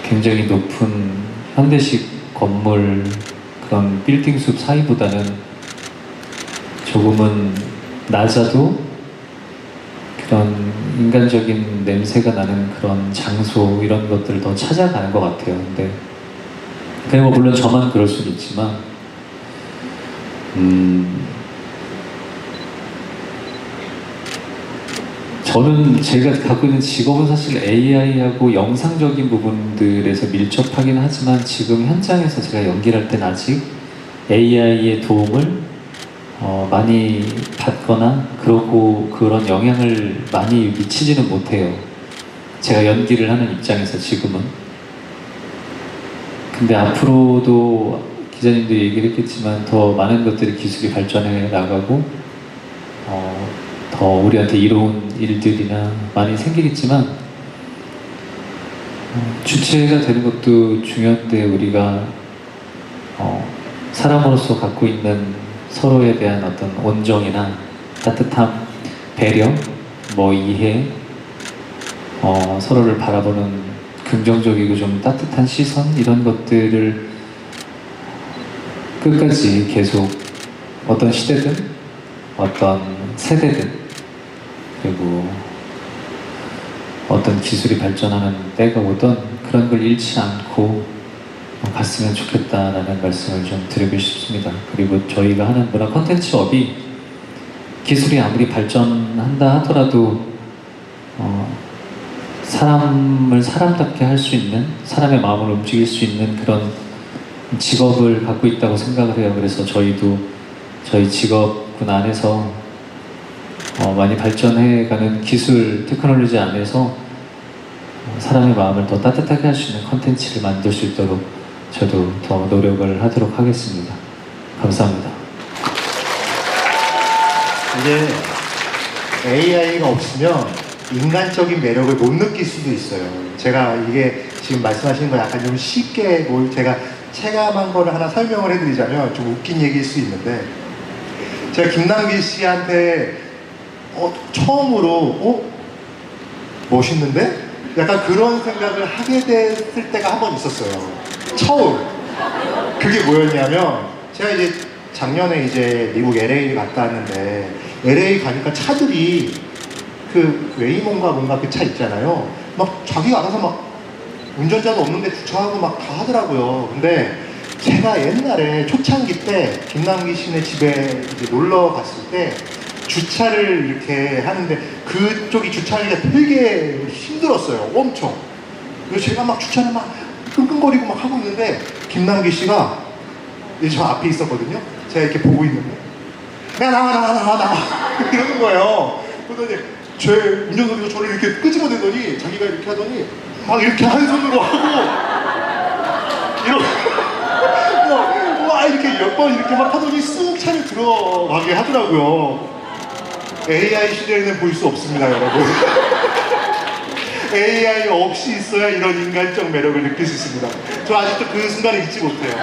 B: 굉장히 높은 현대식 건물 그런 빌딩 숲 사이보다는 조금은 낮아도 그런 인간적인 냄새가 나는 그런 장소 이런 것들을 더 찾아가는 것 같아요. 근데 그냥 뭐 물론 저만 그럴 수는 있지만 저는 제가 갖고 있는 직업은 사실 AI하고 영상적인 부분들에서 밀접하긴 하지만 지금 현장에서 제가 연기를 할 때는 아직 AI의 도움을 많이 받거나 그러고 그런 영향을 많이 미치지는 못해요. 제가 연기를 하는 입장에서 지금은. 근데 앞으로도 기자님도 얘기를 했겠지만 더 많은 것들이 기술이 발전해 나가고 더 우리한테 이로운 일들이나 많이 생기겠지만 주체가 되는 것도 중요한데 우리가 사람으로서 갖고 있는 서로에 대한 어떤 온정이나 따뜻함, 배려, 이해, 서로를 바라보는 긍정적이고 좀 따뜻한 시선 이런 것들을 끝까지 계속 어떤 시대든 어떤 세대든 그리고 어떤 기술이 발전하는 때가 오던 그런 걸 잃지 않고 갔으면 좋겠다라는 말씀을 좀 드리고 싶습니다. 그리고 저희가 하는 문화 콘텐츠업이 기술이 아무리 발전한다 하더라도 사람을 사람답게 할 수 있는, 사람의 마음을 움직일 수 있는 그런 직업을 갖고 있다고 생각을 해요. 그래서 저희도 저희 직업군 안에서 많이 발전해가는 기술, 테크놀로지 안에서 사람의 마음을 더 따뜻하게 할 수 있는 컨텐츠를 만들 수 있도록 저도 더 노력을 하도록 하겠습니다. 감사합니다.
C: 이제 AI가 없으면 인간적인 매력을 못 느낄 수도 있어요. 제가 이게 지금 말씀하시는 거 약간 좀 쉽게 제가 체감한 거를 하나 설명을 해드리자면 좀 웃긴 얘기일 수 있는데, 제가 김남길 씨한테 처음으로 멋있는데? 약간 그런 생각을 하게 됐을 때가 한 번 있었어요. 처음. 그게 뭐였냐면, 제가 이제 작년에 이제 미국 LA 갔다 왔는데, LA 가니까 차들이 그 웨이몬가 뭔가 그 차 있잖아요. 막 자기가 알아서 막 운전자도 없는데 주차하고 막 다 하더라고요. 근데 제가 옛날에 초창기 때 김남기 씨네 집에 이제 놀러 갔을 때 주차를 이렇게 하는데 그쪽이 주차하기가 되게 힘들었어요. 엄청. 그래서 제가 막 주차를 막 끙끙거리고 막 하고 있는데 김남기 씨가 이제 저 앞에 있었거든요. 제가 이렇게 보고 있는데 야 나와 이러는 거예요. 그러더니 제 운전석에서 저를 이렇게 끄집어내더니 자기가 이렇게 하더니 막 이렇게 한 손으로 하고 이러고 와 이렇게 몇 번 이렇게 막 하더니 쑥 차를 들어가게 하더라고요. AI 시대에는 볼 수 없습니다, 여러분. AI 없이 있어야 이런 인간적 매력을 느낄 수 있습니다. 저 아직도 그 순간을 잊지 못해요.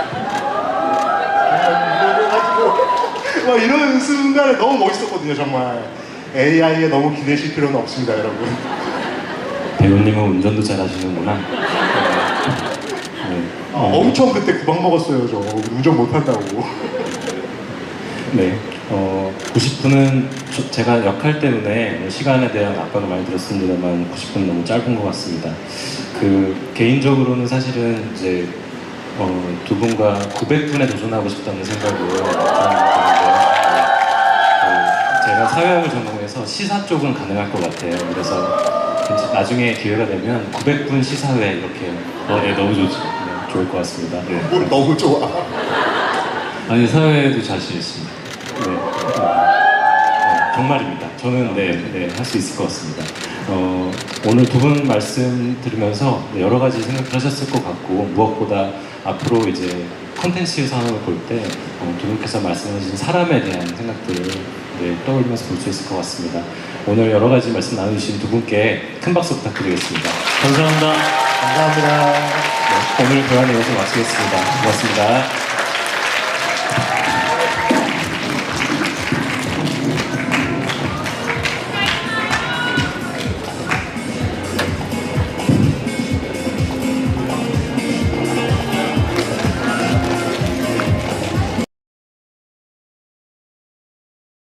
C: 와, 이런 순간에 너무 멋있었거든요, 정말. AI에 너무 기대실 필요는 없습니다, 여러분.
A: 배우님은 운전도 잘하시는구나. 네.
C: 엄청 그때 구박 먹었어요, 저. 운전 못한다고.
A: 네. 90분은 제가 역할 때문에 시간에 대한 압박을 많이 들었습니다만 90분 너무 짧은 것 같습니다. 개인적으로는 사실은 이제 두 분과 900분에 도전하고 싶다는 생각을 제가 사회학을 전공해서 시사 쪽은 가능할 것 같아요. 그래서 나중에 기회가 되면 900분 시사회 이렇게
B: 네, 너무 좋죠.
A: 네, 좋을 것 같습니다. 네.
C: 뭘 너무 좋아.
B: 아니, 사회에도 자신 있습니다.
A: 네. 정말입니다. 저는 할 수 있을 것 같습니다. 오늘 두 분 말씀 들으면서 여러 가지 생각을 하셨을 것 같고, 무엇보다 앞으로 이제 컨텐츠 산업을 볼 때 두 분께서 말씀하신 사람에 대한 생각들을 떠올리면서 볼 수 있을 것 같습니다. 오늘 여러 가지 말씀 나눠주신 두 분께 큰 박수 부탁드리겠습니다.
B: 감사합니다.
C: 감사합니다.
A: 오늘 대화 내용을 마치겠습니다. 고맙습니다.